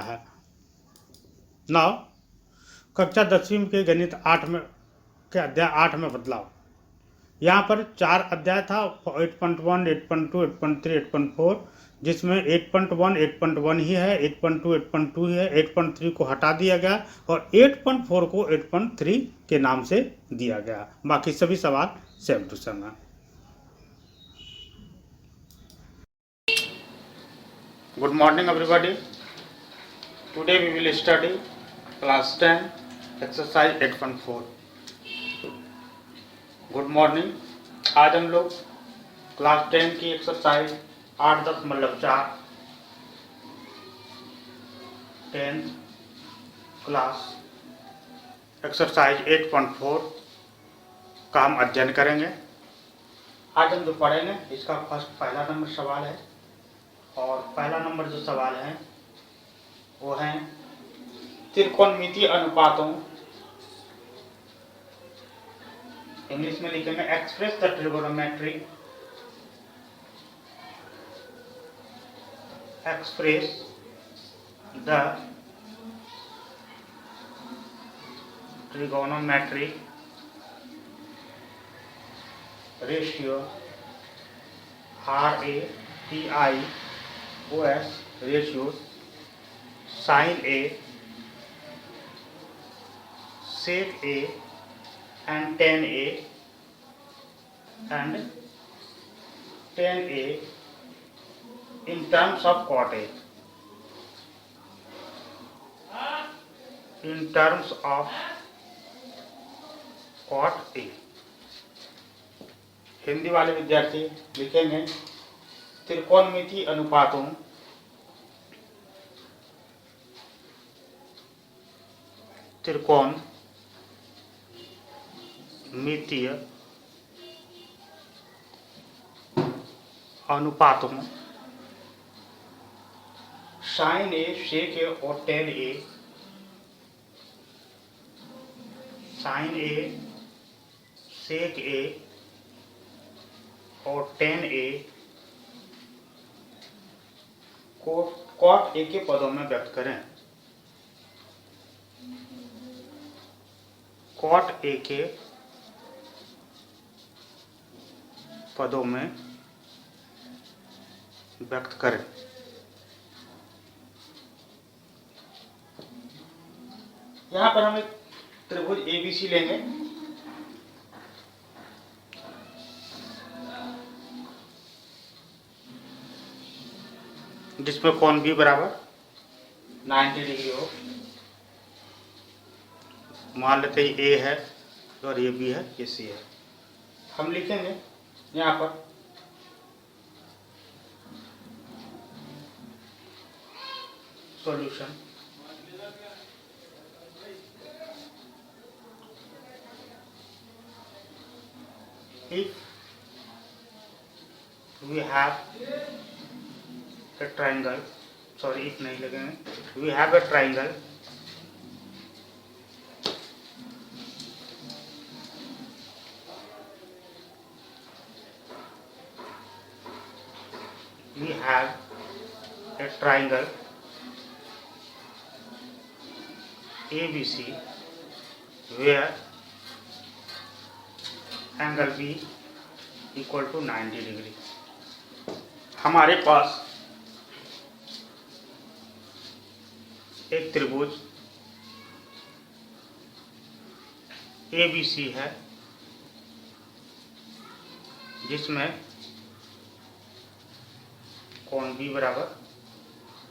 है। नाउ कक्षा 10वीं के गणित 8 में के अध्याय 8 में बदलाव। यहाँ पर 4 अध्याय था 8.1, 8.2, 8.3, 8.4, जिसमें 8.1 8.1 ही है, 8.2 8.2 ही है, 8.3 को हटा दिया गया और 8.4 को 8.3 के नाम से दिया गया। बाकी सभी सवाल सेम टू सेम है। Good morning everybody. Today we will study class 10 exercise 8.4। Good morning. आज हम लोग क्लास 10 की एक्सरसाइज 8.4 10th क्लास एक्सरसाइज 8.4 का हम अध्ययन करेंगे। आज हम जो पढ़ेंगे इसका पहला नंबर सवाल है और पहला नंबर जो सवाल है वो है त्रिकोणमितीय अनुपातों, इंग्लिश में लिखेंगे express the trigonometry, express the trigonometry ratio RATIOS ratio sin A, sec A and tan A in terms of cot A. In terms of cot A. Hindi वाले विद्यार्थी लिखेंगे त्रिकोणमितीय अनुपातों त्रिकोणमितीय अनुपातों साइन ए, सेक ए और टेन ए, साइन ए, सेक ए और ten ए को कॉट ए के पदों में व्यक्त करें। कॉट ए के पदों में व्यक्त करें। यहां पर हम एक त्रिभुज ABC लेंगे। जिसमें कोण B बराबर 90 डिग्री हो। मान लेते हैं A है और ये B है, ये C है। हम लिखेंगे यहाँ पर solution. If we have a triangle, sorry if नहीं लगेंगे, we have a triangle ABC where angle B equal to 90 degree. हमारे पास एक त्रिभुज ABC है जिसमें कोण B बराबर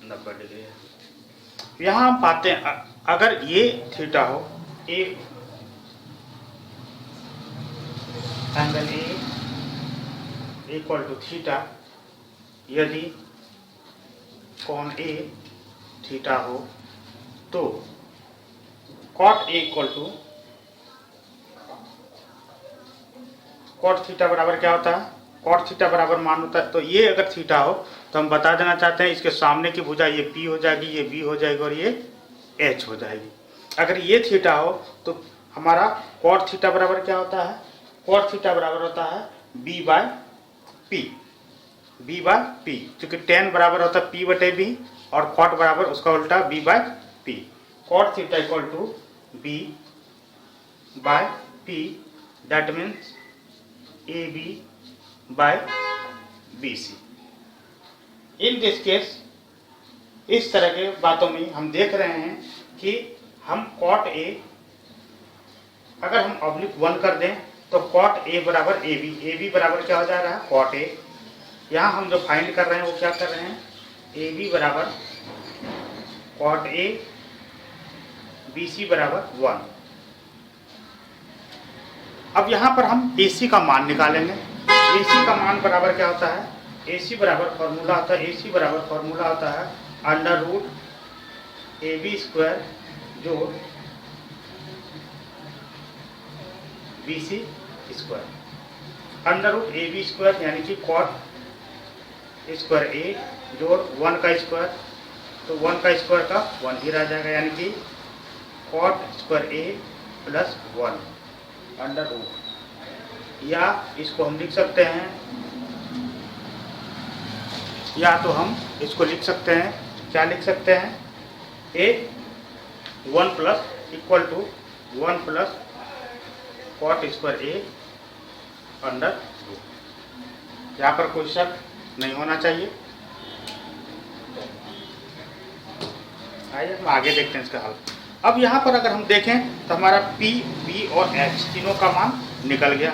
90 डिग्री है। यहाँ हम पाते हैं अगर ये थीटा हो, A angle A equal to theta, यदि कोण ए थीटा हो तो cot A equal to cot theta बराबर क्या होता है? कॉट थीटा बराबर मान होता है। तो ये अगर थीटा हो तो हम बता देना चाहते हैं इसके सामने की भुजा ये P हो जाएगी, ये B हो जाएगी और ये H हो जाएगी। अगर ये थीटा हो तो हमारा कॉट थीटा बराबर क्या होता है? कॉट थीटा बराबर होता है B बाय P, क्योंकि tan बराबर होता है P बटे B और कॉट बराबर उसका उल्टा B by P. Cot theta equal to B by P, that means A B by B C. In this case इस तरह के बातों में हम देख रहे हैं कि हम कॉट ए अगर हम ऑब्लिक 1 कर दें तो कॉट ए बराबर ए बी बराबर क्या हो जा रहा है, कॉट ए। यहाँ हम जो फाइंड कर रहे हैं वो क्या कर रहे हैं, ए बी बराबर कॉट ए, बी सी बराबर 1। अब यहाँ पर हम ए सी का मान निकालेंगे। ए सी का मान बराबर क्या होता है, ए सी बराबर फॉर्मूला होता है, ए सी बराबर फॉर्मूला होता है under root A B square जो B C square. Under root A B square यानी कि कॉट स्क्वायर ए जोड़ 1 का स्क्वायर, तो 1 का स्क्वायर का 1 ही रह जाएगा, यानी कि cot square A plus 1 under root. या इसको हम लिख सकते हैं, या तो हम इसको लिख सकते हैं, क्या लिख सकते हैं, A 1 plus equal to 1 plus cot square A under root. यहाँ पर कोई शक नहीं होना चाहिए। आइए हम आगे देखते हैं इसका हल। अब यहाँ पर अगर हम देखें तो हमारा P, B और H तीनों का मान निकल गया।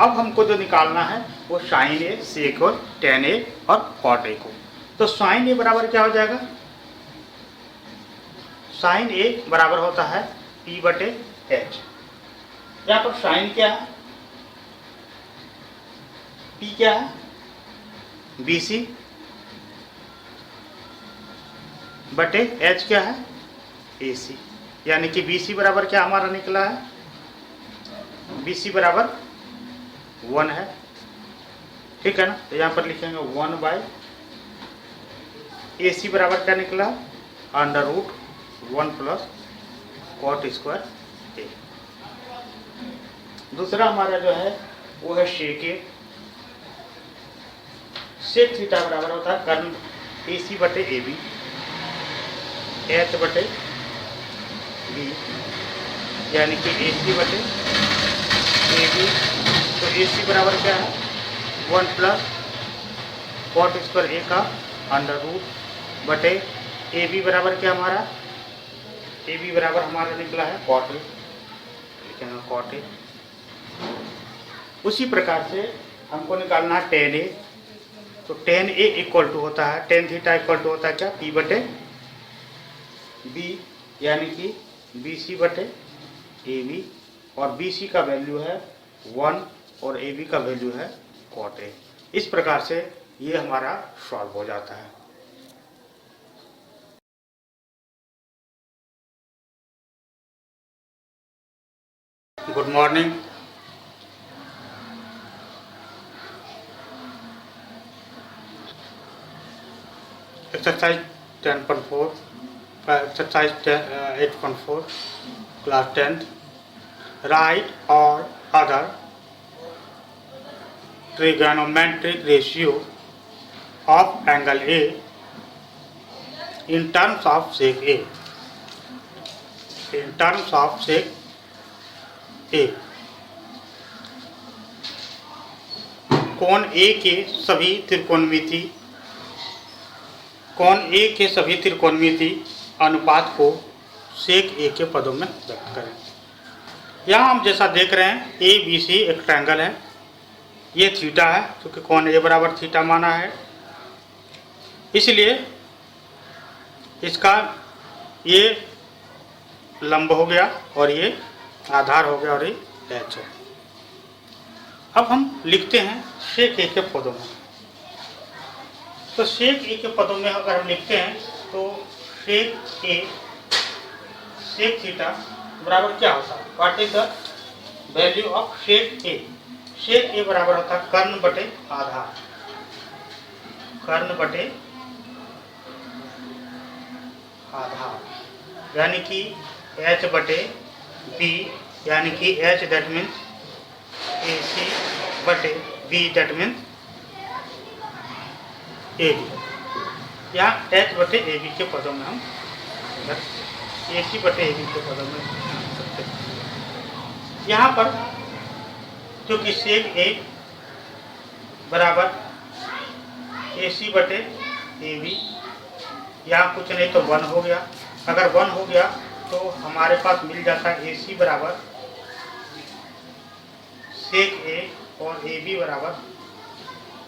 अब हमको जो निकालना है वो साइन ए, सेक और टेन ए और कॉट ए को। तो साइन ए बराबर क्या हो जाएगा, साइन ए बराबर होता है P बटे H। यहाँ पर साइन क्या है, P क्या है, BC बटे H क्या है, AC। यानी कि BC बराबर क्या हमारा निकला है, BC बराबर 1 है, ठीक है ना। तो यहाँ पर लिखेंगे 1 बाय AC बराबर क्या निकला, under root 1 plus cot square A. दूसरा हमारा जो है वो है शेक ए। शेक थीटा बराबर होता है कर्न AC बटे ए बी, H बटे बी, यानी कि AC बटे ए बी। तो AC बराबर क्या है, 1 प्लस कॉट स्क्वायर ए का अंडर रूट बटे ए बी बराबर क्या हमारा, ए बी बराबर हमारा निकला है कॉट ए, लिखेंगे कॉट ए। उसी प्रकार से हमको निकालना है टेन ए। तो टेन ए इक्वल टू होता है, टेन थीटा इक्वल टू होता है क्या, P बटे बी, यानी कि BC बटे AB, और BC का वैल्यू है 1 और AB का वैल्यू है कॉट ए। इस प्रकार से ये हमारा सॉल्व हो जाता है। Good morning. Exercise 10.4, exercise 8.4, class 10th। Right और other trigonometric ratio of angle A in terms of sec A. In terms of sec A, कोण A के सभी त्रिकोणमिति, कोण A के सभी त्रिकोणमिति अनुपात को सेक A के पदों में व्यक्त करें। यहाँ हम जैसा देख रहे हैं ए बी सी एक ट्रायंगल है, ये थीटा है क्योंकि कोण ए बराबर थीटा माना है, इसलिए इसका ये लंब हो गया और ये आधार हो गया और ये एच है। अब हम लिखते हैं सेक ए के पदों में। तो सेक ए के पदों में अगर हम लिखते हैं तो सेक ए सेक थीटा बराबर क्या होता है, what is the value of sec A. Sec A बराबर होता है कर्ण बटे आधार, कर्ण बटे आधार, यानी कि एच बटे बी, यानी कि H that means A C बटे B that means A B. यहाँ एच बटे ए बी के पदों में हम ए सी बटे ए बी के पदों में लिख सकते हैं। यहाँ पर क्योंकि सेक ए बराबर ए सी बटे ए बी, यहाँ कुछ नहीं तो 1 हो गया। अगर 1 हो गया तो हमारे पास मिल जाता है ए सी बराबर सेक ए और ए बी बराबर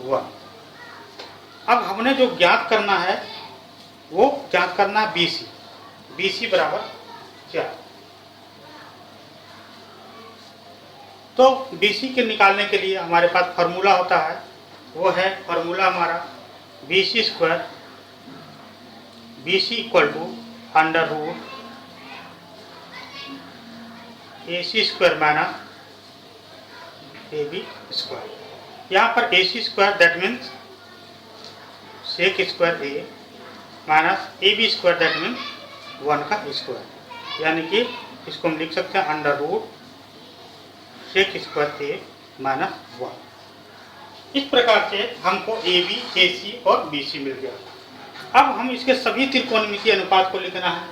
1। अब हमने जो ज्ञात करना है वो ज्ञात करना है बी सी बराबर 4। तो बी सी के निकालने के लिए हमारे पास फार्मूला होता है, वो है फार्मूला हमारा B C square, B C equal to under root A C square minus A B square. यहाँ पर A C square that means sec square A minus A B square that means 1 का square, यानी कि इसको हम लिख सकते हैं under root sec square A minus 1। इस प्रकार से हमको ए बी ए सी और बी सी मिल गया। अब हम इसके सभी त्रिकोणमितीय अनुपात को लिखना है,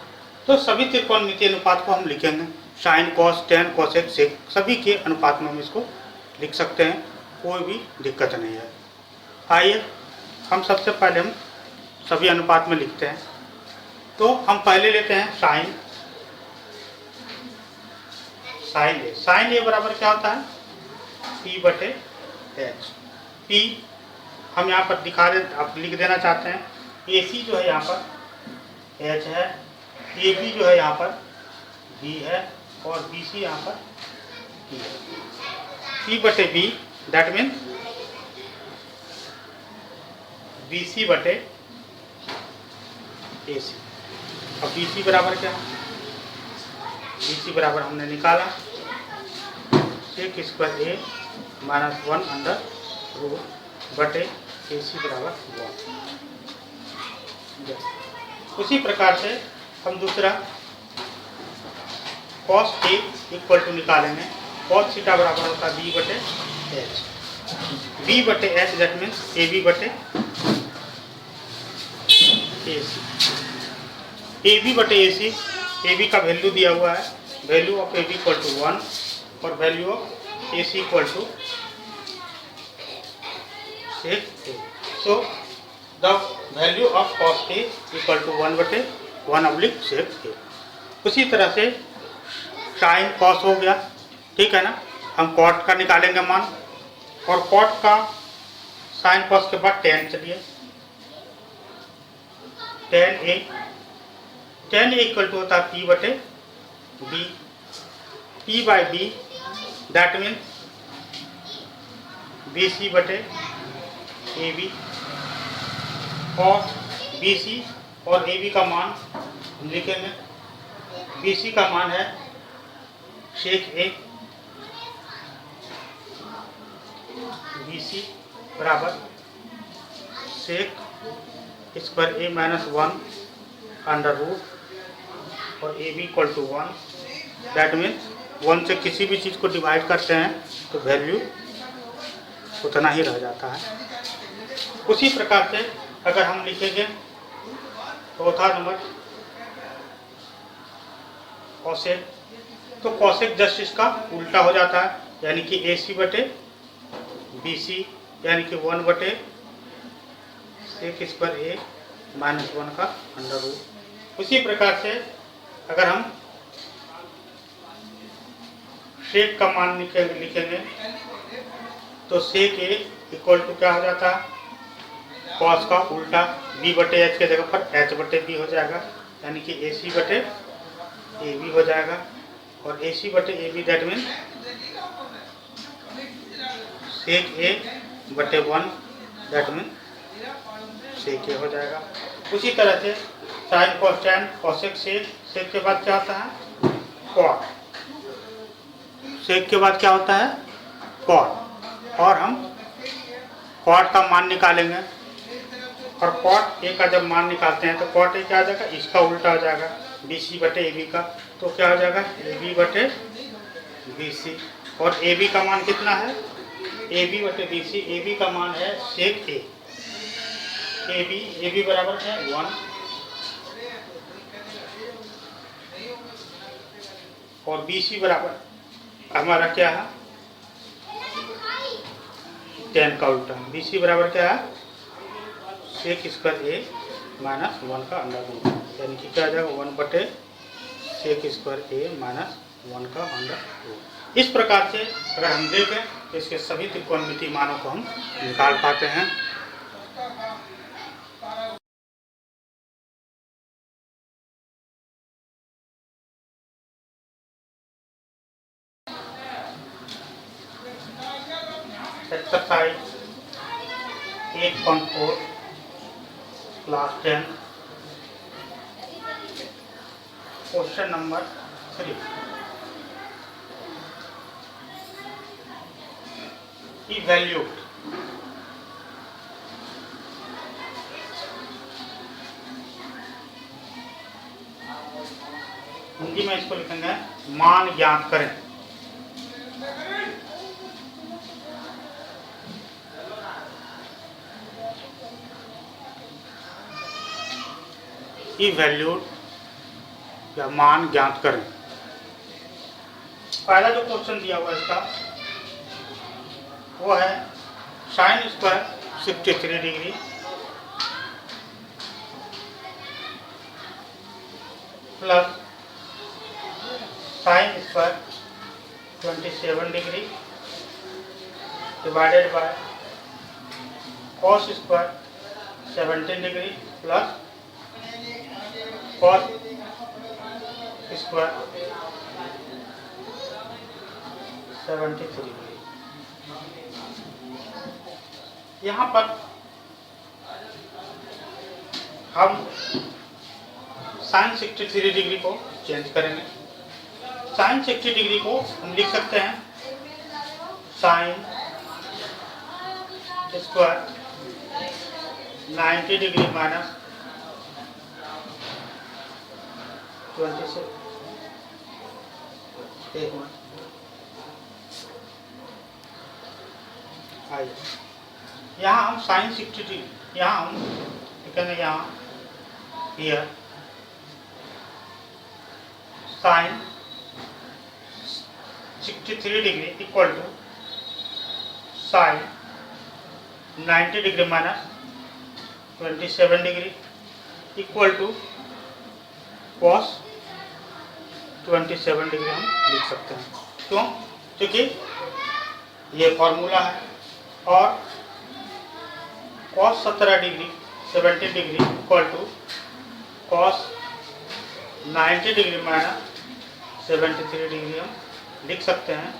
तो सभी त्रिकोणमितीय अनुपात को हम लिखेंगे sine cos tan cosec sec, सभी के अनुपात में हम इसको लिख सकते हैं, कोई भी दिक्कत नहीं है। आइए हम सबसे पहले हम सभी अनुपात में लिखते हैं। तो हम पहले लेते हैं साइन ए। साइन ए बराबर क्या होता है पी बटे एच। पी हम यहाँ पर दिखा दे, आप लिख देना चाहते हैं, ए सी जो है यहाँ पर एच है, ए बी जो है यहाँ पर बी है और बी सी यहाँ पर ई है। पी बटे B that mean B C बटे ए सी। अब बी सी बराबर क्या है, बी सी बराबर हमने निकाला सेक square A minus 1 under root बटे ए सी बराबर 1। उसी प्रकार से हम दूसरा कॉस ए इक्वल टू निकालेंगे, कॉस थीटा बराबर होता है बी बटे एच। बी बटे H that means A B बटे ए सी। ए बी बटे ए सी, ए बी का वैल्यू दिया हुआ है, value of A B equal to 1 और value of A C equal to sec A. So the value of cos A equal to 1 बटे 1 सेक ए। उसी तरह से साइन कॉस हो गया, ठीक है ना। हम कॉट का निकालेंगे मान, और कॉट का साइन कॉस के बाद टेन, चलिए टेन ए इक्वल टू होता है पी बटे B, P by B that mean B C बटे ए बी, और बी सी और ए बी का मान हम लिखेंगे, बी सी का मान है सेक ए, बी सी बराबर sec square A minus 1 under root और A B equal to 1 that means 1 से किसी भी चीज़ को डिवाइड करते हैं तो वैल्यू उतना ही रह जाता है। उसी प्रकार से अगर हम लिखेंगे चौथा नंबर कॉसेक, तो कॉसेक जस्ट इसका उल्टा हो जाता है, यानी कि ए सी बटे बी सी, यानी कि 1 बटे सेक स्क्वायर ए माइनस 1 का अंडर रूट। उसी प्रकार से अगर हम सेक का मान लिखेंगे तो सेक ए इक्वल टू क्या हो जाता है, कॉस का उल्टा बी बटे एच के जगह पर एच बटे बी हो जाएगा, यानी कि ए सी बटे ए बी हो जाएगा, और ए सी बटे ए बी दैट मीन सेक ए बटे 1 दैट मीन सेक ए हो जाएगा। उसी तरह से sine cos tan cosec sec के बाद क्या होता है कॉट, सेक के बाद क्या होता है कॉट, और हम कॉट का मान निकालेंगे, और कॉट ए का जब मान निकालते हैं तो कॉट ए क्या आ जाएगा, इसका उल्टा हो जाएगा बी सी बटे ए बी का, तो क्या हो जाएगा ए बी बटे बी सी, और ए बी का मान कितना है ए बी बटे बी सी, ए बी का मान है सेक ए, ए बी बराबर क्या है 1 और बी सी बराबर हमारा क्या है 10 का उल्टा। बी सी बराबर क्या है सेक स्क्वायर ए माइनस 1 का अंडर रूट, यानी कि क्या आ जाएगा 1 बटे सेक स्क्वायर ए माइनस 1 का अंडर रूट। इस प्रकार से अगर हम देखें तो इसके सभी त्रिकोणमितीय मानों को हम निकाल पाते हैं। Exercise 8.4 class 10 question number 3 evaluate Hindi में इसको लिखेंगे मान ज्ञात करें। इवैल्यूएट या मान ज्ञात करें। पहला जो क्वेश्चन दिया हुआ इसका वो है sine square 63 degree plus sine square 27 degree divided by cos square 17 degree plus cos square 73 degree. यहाँ पर हम साइन 63 डिग्री को चेंज करेंगे। साइन 60 डिग्री को हम लिख सकते हैं साइन स्क्वायर 90 डिग्री माइनस 26 एक मिनट आइए, यहाँ हम साइन 60 डिग्री यहाँ हम लिखेंगे यहाँ here sine 63 degree equal to sine 90 degree minus 27 degree equal to cos 27 degree हम लिख सकते हैं। क्यों? क्योंकि ये फॉर्मूला है और cos 17 degree 70 degree equal to cos 90 degree minus 73 degree हम लिख सकते हैं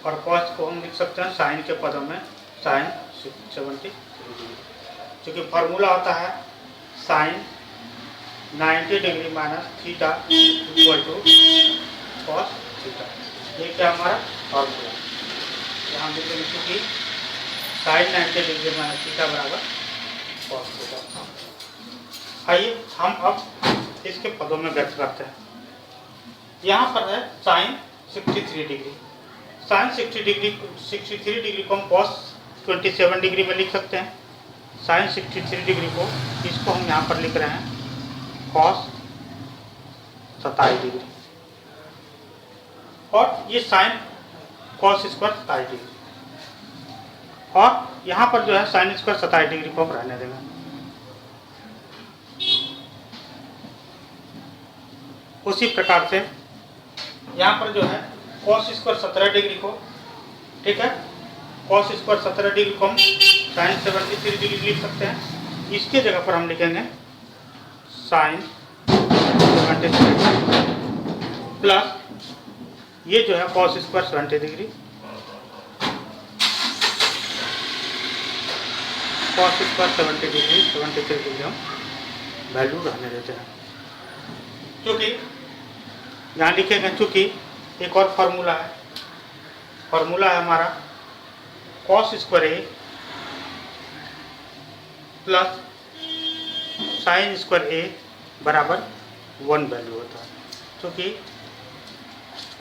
और कॉस को हम लिख सकते हैं साइन के पदों में साइन 73 डिग्री, क्योंकि फॉर्मूला होता है sine 90 degree minus theta equal to cos theta. ये क्या हमारा फॉर्मूला यहाँ लिखेंगे क्योंकि साइन 90 डिग्री माइनस थीटा बराबर कॉस थीटा। आइए हम अब इसके पदों में व्यक्त करते हैं। यहाँ पर है साइन 63 डिग्री। साइन 63 डिग्री को हम कॉस 27 डिग्री में लिख सकते हैं। साइन 63 डिग्री को इसको हम यहाँ पर लिख रहे हैं कॉस 27 डिग्री और ये साइन कॉस स्क्वायर 27 डिग्री और यहाँ पर जो है साइन स्क्वायर 27 डिग्री को हम रहने देंगे। उसी प्रकार से यहाँ पर जो है कॉस स्क्वायर 17 डिग्री को, ठीक है, कॉस स्क्वायर 17 डिग्री को हम साइन 73 डिग्री लिख सकते हैं। इसके जगह पर हम लिखेंगे साइन 73 प्लस ये जो है cos square 70 degree, cos square 70 degree 73 degree हम वैल्यू रहने देते हैं। क्योंकि यहाँ लिखेंगे चूँकि एक और फार्मूला है, फार्मूला है हमारा cos square A plus sine square ए बराबर 1 वैल्यू होता है। क्योंकि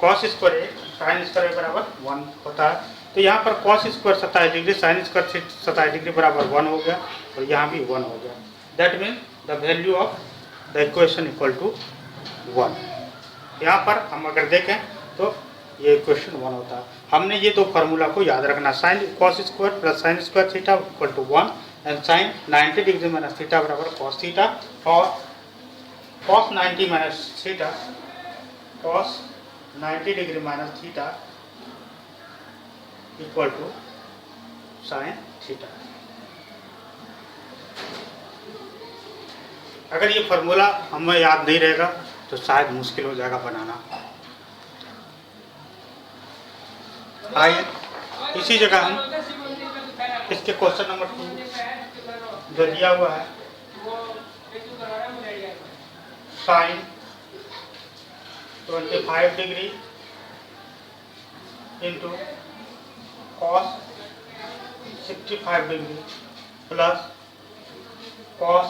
cos square A sine square ए बराबर 1 होता है, तो यहाँ पर cos square 27 degree sine square 27 degree बराबर 1 हो गया और यहाँ भी 1 हो गया। That means the value of the equation equal to 1। यहाँ पर हम अगर देखें तो ये इक्वेशन 1 होता है। हमने ये दो फार्मूला को याद रखना, sine cos square plus sine square theta equal to 1 and sine 90 degree minus theta बराबर कॉस थीटा, और cos 90 minus theta, cos 90 degree minus theta equal to sine theta. अगर ये फार्मूला हमें याद नहीं रहेगा तो शायद मुश्किल हो जाएगा बनाना। आइए इसी जगह हम इसके क्वेश्चन नंबर 2 जो दिया हुआ है, sine 25 degree into cos 65 degree plus cos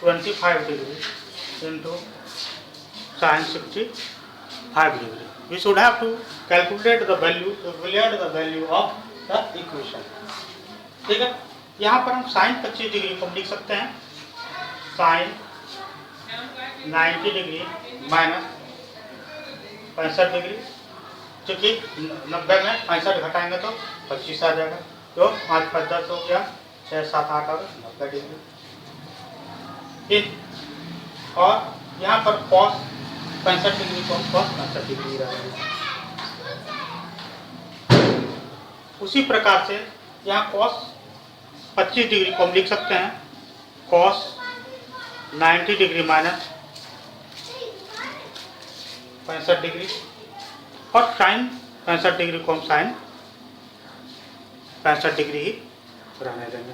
25 degree into sine 65 degree. We should have to calculate the value of the equation। ठीक है, यहाँ पर हम साइन 25 डिग्री को लिख सकते हैं साइन 90 डिग्री माइनस 65 डिग्री, क्योंकि 90 में 65 घटाएंगे तो 25 आ जाएगा, तो 5 5 10 हो गया, 6 7 8 और 90 डिग्री। और यहाँ पर cos 65 डिग्री को cos 65 डिग्री रहेगा। उसी प्रकार से यहाँ cos 25 डिग्री को हम लिख सकते हैं cos 90 डिग्री माइनस 65 डिग्री, और साइन 65 डिग्री को हम साइन 65 डिग्री ही रहने देंगे।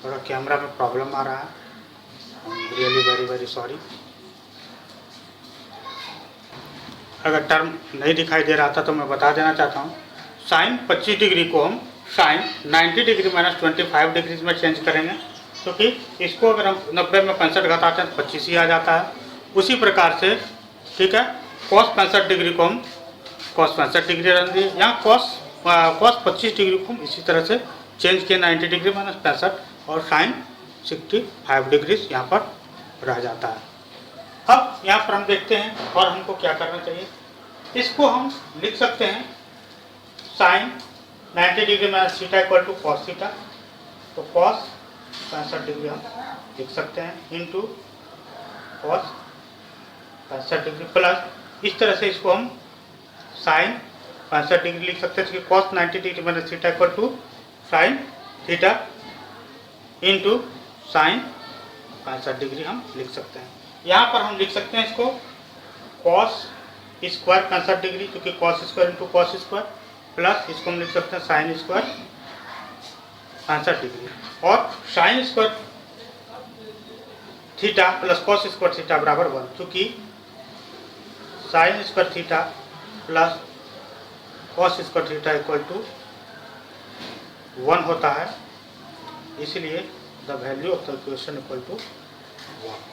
थोड़ा कैमरा में प्रॉब्लम आ रहा है, रियली वेरी वेरी सॉरी। अगर टर्म नहीं दिखाई दे रहा था तो मैं बता देना चाहता हूँ, साइन 25 डिग्री को हम साइन 90 डिग्री माइनस 25 डिग्री में चेंज करेंगे, क्योंकि इसको अगर हम 90 में 65 घटाते हैं तो 25 ही आ जाता है। उसी प्रकार से ठीक है, cos 65 डिग्री को हम cos 65 डिग्री रख दिए, यहाँ cos 25 डिग्री को हम इसी तरह से चेंज किए 90 डिग्री माइनस 65, और साइन 65 डिग्री यहाँ पर रह जाता है। अब यहाँ पर हम देखते हैं और हमको क्या करना चाहिए। इसको हम लिख सकते हैं sine 90 degree minus theta equal to cos theta, तो कॉस 65 डिग्री हम लिख सकते हैं इंटू कॉस 65 डिग्री प्लस इस तरह से इसको हम साइन 65 डिग्री लिख सकते हैं कि cos 90 degree minus theta equal to sine theta into sine 65 degree हम लिख सकते हैं। यहाँ पर हम लिख सकते हैं इसको कॉस स्क्वायर 65 डिग्री, क्योंकि cos square into cos square, plus इसको हम लिख सकते हैं साइन स्क्वायर 65 डिग्री, और sine square theta plus cos square theta बराबर 1, क्योंकि sine square theta plus cos square theta equal to 1 होता है, इसलिए the value of the equation equal to 1।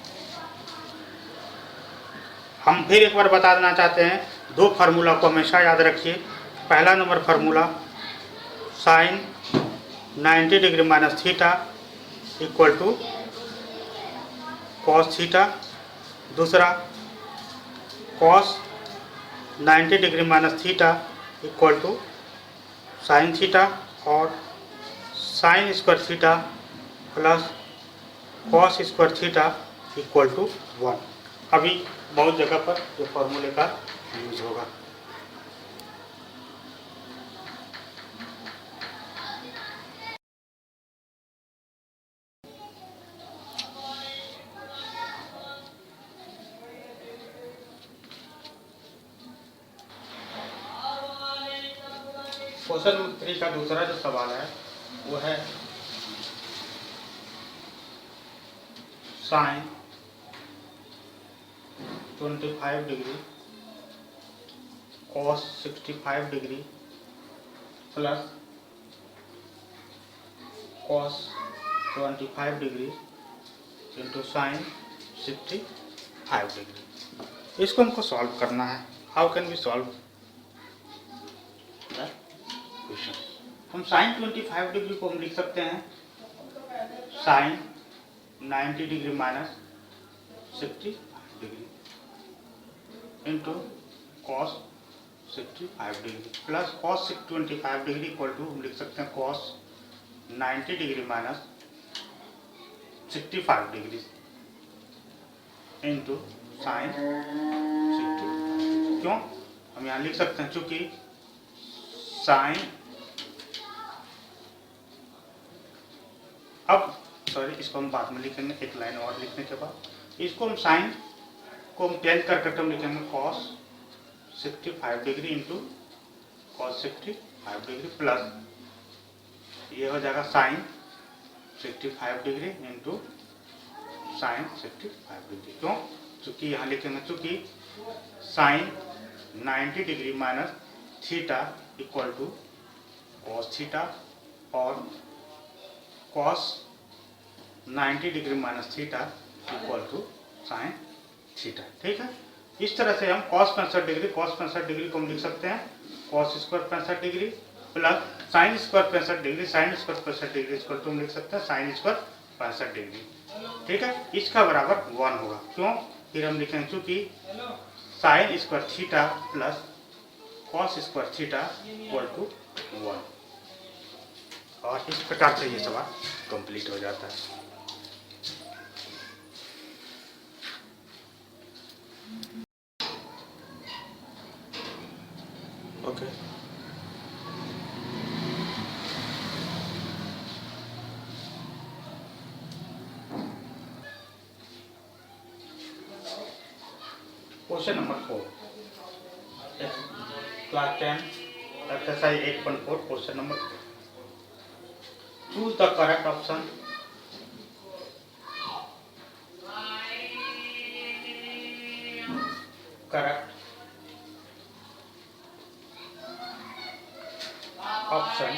हम फिर एक बार बता देना चाहते हैं, दो फार्मूला को हमेशा याद रखिए। पहला number formula sine 90 degree minus theta equal to cos theta, दूसरा cos 90 degree minus theta equal to sine theta, और sine square theta plus cos square theta equal to 1। अभी बहुत जगह पर ये फॉर्मूले का यूज होगा। क्वेश्चन नंबर 3 का दूसरा जो सवाल है वो है sine 25 degree cos 65 degree plus cos 25 degree into sine 65 degree. इसको हमको सॉल्व करना है। How can we solve the question? हम साइन 25 डिग्री को हम लिख सकते हैं sine 90 degree minus 65 degree into cos 65 degree plus cos 25 degree equal to हम लिख सकते हैं cos 90 degree minus 65 degree into sine 60। क्यों हम यहाँ लिख सकते हैं चूंकि साइन अब सॉरी इसको हम बाद में लिखेंगे एक लाइन और लिखने के बाद इसको हम साइन को हम चेंज कर करके हम लिखेंगे cos 65 degree into cos 65 degree plus ये हो जाएगा sine 65 degree into sine 65 degree. क्यों चूंकि यहाँ लिखेंगे चूंकि sine 90 degree minus theta equal to cos theta और cos 90 degree minus theta equal to sine theta. ठीक है, इस तरह से हम कॉस 65 डिग्री को हम लिख सकते हैं cos square 65 degree plus sine square 65 degree sine square 65 degree equal to हम लिख सकते हैं साइन स्क्वायर 65 डिग्री। ठीक है, इसका बराबर 1 होगा। क्यों फिर हम लिखेंगे चूंकि sine square theta plus cos square theta equal to 1 और इस प्रकार से ये सवाल कंप्लीट हो जाता है। Okay question number 4 class 10 exercise 8.4 question number 4 choose the correct option correct option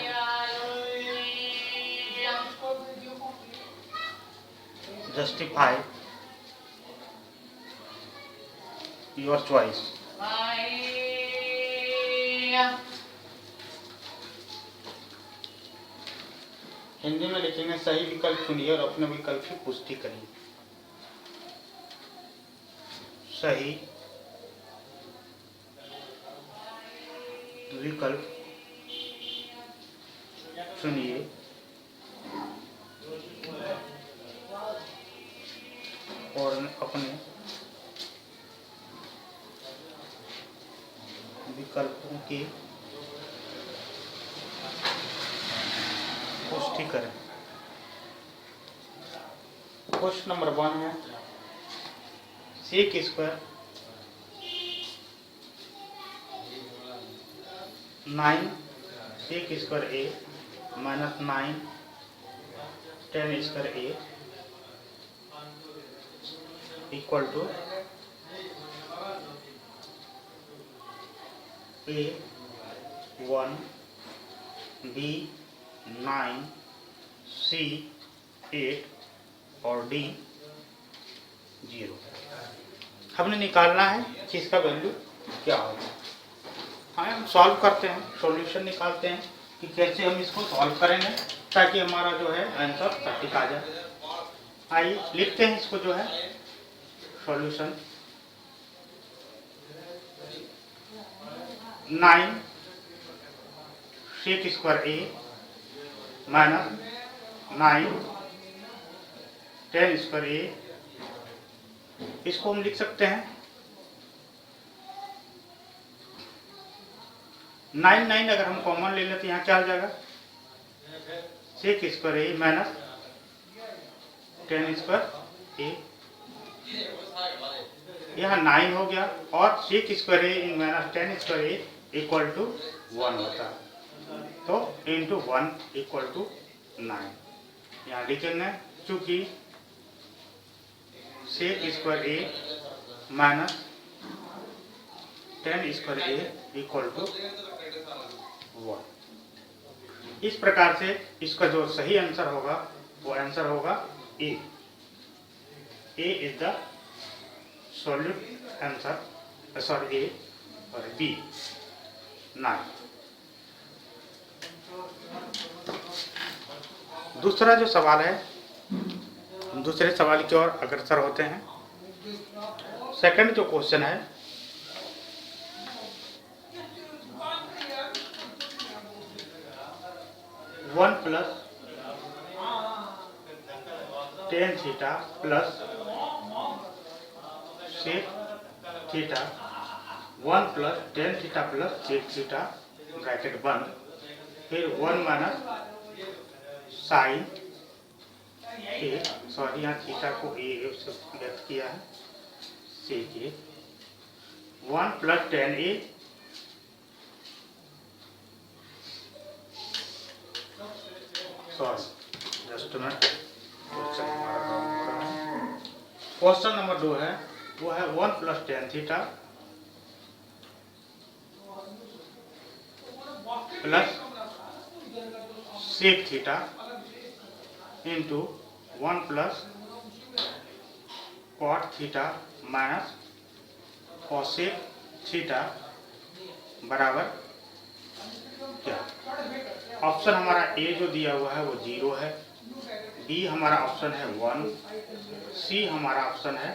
justify your choice. Hindi में लिखेंगे सही विकल्प चुनिए और अपने विकल्प की पुष्टि करिए। सही विकल्प चुनिए और अपने विकल्पों की पुष्टि करें। क्वेश्चन नंबर 1 है sec square 9 sec square A minus 9 10 square A equal to A 1 B 9 C 8 और डी 0। हमने निकालना है कि इसका वैल्यू क्या होगा। हाँ हम सॉल्व करते हैं, सॉल्यूशन निकालते हैं कि कैसे हम इसको सॉल्व करेंगे ताकि हमारा जो है आंसर सटीक आ जाए। आइए लिखते हैं इसको जो है solution. 9 sec square A minus 9 10 square ए, इसको हम लिख सकते हैं 9 अगर हम कॉमन ले लेते यहाँ क्या आ जाएगा sec square A minus 10 square A, यहाँ 9 हो गया और sec square A minus 10 square A equal to 1 होता है, तो इंटू 1 इक्वल टू 9। यहाँ लिखेंगे चूंकि sec square A minus 10 square A equal to 1। इस प्रकार से इसका जो सही आंसर होगा वो आंसर होगा A. A is the absolute answer, sorry A और बी 9। दूसरा जो सवाल है, दूसरे सवाल की ओर अग्रसर होते हैं। सेकंड जो क्वेश्चन है, one plus tan theta plus sec theta, one plus tan theta plus sec theta bracket बंद, फिर one minus sine A, sorry यहाँ थीटा को ए से व्यक्त किया है, sec A, one plus tan A sorry just minute, question हमारा wrong हो रहा है। क्वेश्चन नंबर 2 है, वो है one plus tan theta plus sec theta into one plus cot theta minus cosec theta बराबर क्या। ऑप्शन हमारा ए जो दिया हुआ है वो 0 है, बी हमारा ऑप्शन है 1, सी हमारा ऑप्शन है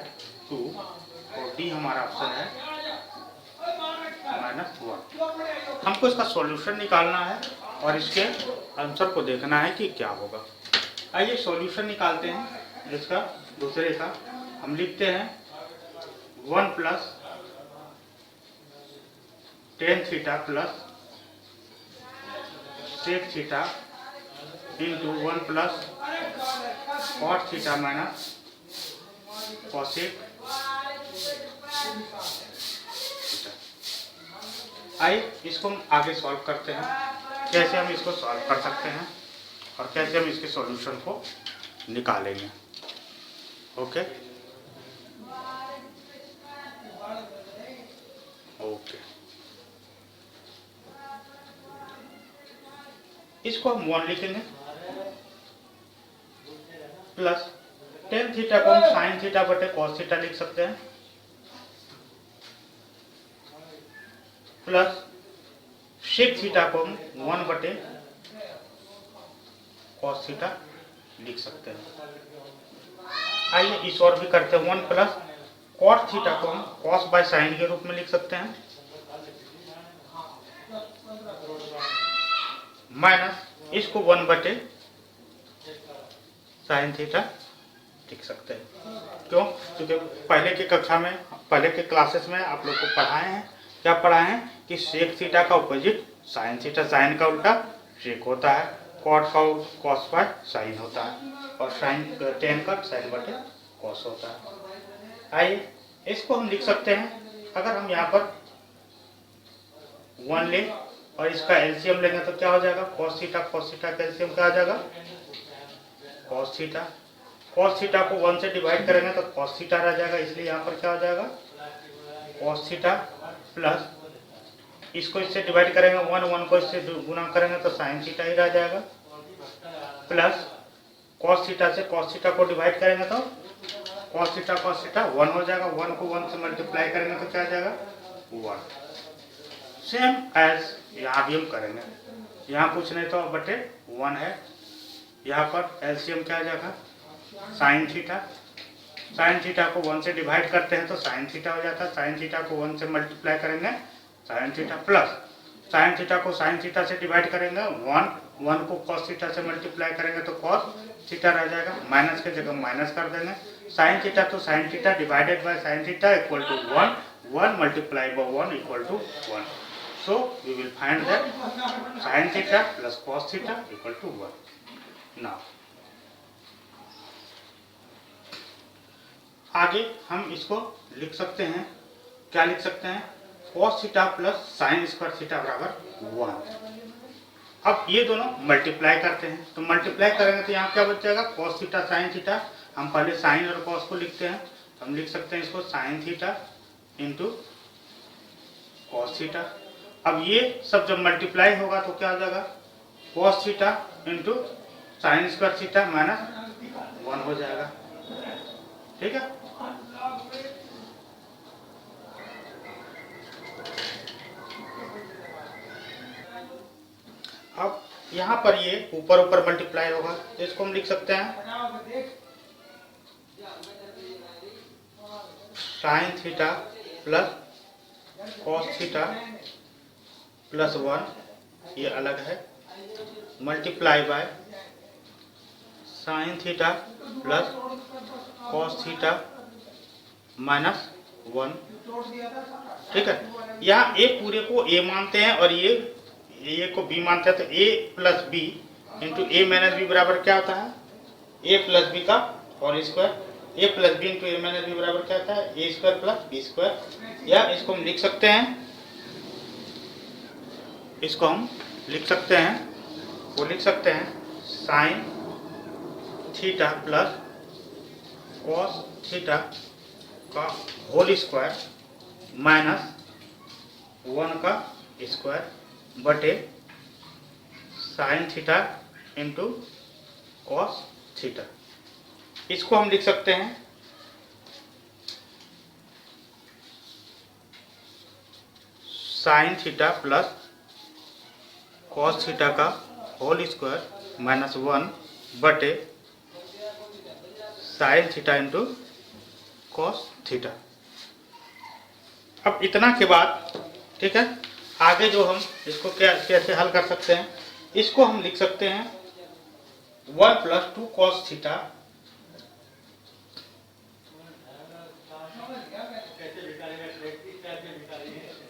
2 और डी हमारा ऑप्शन है -1। हमको इसका सॉल्यूशन निकालना है और इसके आंसर को देखना है कि क्या होगा। आइए सॉल्यूशन निकालते हैं इसका। दूसरे का हम लिखते हैं 1 plus tan theta plus sec theta into 1 plus cot theta minus cosec. आइए इसको हम आगे सॉल्व करते हैं, कैसे हम इसको सॉल्व कर सकते हैं और कैसे हम इसके सॉल्यूशन को निकालेंगे। ओके ओके, इसको हम 1 लिखेंगे प्लस टेन थीटा को हम साइन थीटा बटे कॉस थीटा लिख सकते हैं प्लस सेक थीटा को हम 1 बटे कॉस थीटा लिख सकते हैं। आइए इस और भी करते हैं, 1 प्लस कॉट थीटा को हम कॉस बाय साइन के रूप में लिख सकते हैं माइनस इसको 1 बटे साइन थीटा लिख सकते हैं। क्यों? क्योंकि पहले की कक्षा में, पहले के क्लासेस में आप लोग को पढ़ाए हैं, क्या पढ़ाए हैं कि सेक थीटा का अपोजिट साइन थीटा, साइन का उल्टा सेक होता है, कॉट का कॉस बाय साइन होता है और साइन टेन का साइन बटे कॉस होता है। आइए इसको हम लिख सकते हैं, अगर हम यहाँ पर 1 लें और इसका एलसीएम लेंगे तो क्या हो जाएगा, कॉस थीटा का एलसीएम क्या आ जाएगा, कॉस थीटा। कॉस थीटा को 1 से डिवाइड करेंगे तो कॉस थीटा रह जाएगा, इसलिए यहाँ पर क्या हो जाएगा कॉस थीटा प्लस इसको इससे डिवाइड करेंगे 1 को इससे गुना करेंगे तो साइन थीटा ही रह जाएगा प्लस कॉस थीटा से कॉस थीटा को डिवाइड करेंगे तो कॉस थीटा 1 हो जाएगा, 1 को 1 से मल्टीप्लाई करेंगे तो क्या आ जाएगा 1। सेम एज यहाँ भी हम करेंगे, यहाँ कुछ नहीं तो बटे 1 है, यहाँ पर एलसीएम क्या आ जाएगा साइन थीटा को 1 से डिवाइड करते हैं तो साइन थीटा हो जाता है, साइन थीटा को 1 से मल्टीप्लाई करेंगे sign theta plus sine theta को साइन थीटा से डिवाइड करेंगे 1 को कॉस थीटा से मल्टीप्लाई करेंगे तो कॉस थीटा रह जाएगा, माइनस के जगह माइनस कर देंगे, साइन थीटा तो sine theta divided by sine theta equal to 1 multiply by 1 equal to 1। So we will find that sine theta plus cos theta equal to 1। Now आगे हम इसको लिख सकते हैं, क्या लिख सकते हैं, cos theta plus sine square theta बराबर 1। अब ये दोनों मल्टीप्लाई करते हैं तो मल्टीप्लाई करेंगे तो यहाँ क्या बच जाएगा cos थीटा साइन थीटा। हम पहले साइन और cos को लिखते हैं तो हम लिख सकते हैं इसको sign theta into cos theta. अब ये सब जब मल्टीप्लाई होगा तो क्या हो जाएगा cos theta into sine square theta minus 1 हो जाएगा, ठीक है। अब यहाँ पर ये ऊपर ऊपर मल्टीप्लाई होगा, तो इसको हम लिख सकते हैं sign theta plus cos theta plus 1, ये अलग है, multiply by sine theta plus cos theta minus 1। ठीक है, यहाँ ए पूरे को ए मानते हैं और ये ए को बी मानते हैं, तो ए plus B into A minus B बराबर क्या होता है, ए प्लस बी का whole square. A plus B into A minus B बराबर क्या होता है, ए स्क्वायर प्लस बी स्क्वायर। या इसको हम लिख सकते हैं, इसको हम लिख सकते हैं, वो लिख सकते हैं sign theta plus cos theta का होल स्क्वायर माइनस 1 का स्क्वायर बटे sine theta into cos theta. इसको हम लिख सकते हैं sign theta plus cos theta का होल स्क्वायर माइनस 1 बटे sine theta into cos theta. अब इतना के बाद ठीक है, आगे जो हम इसको कैसे हल कर सकते हैं, इसको हम लिख सकते हैं 1 प्लस 2 कॉस थीटा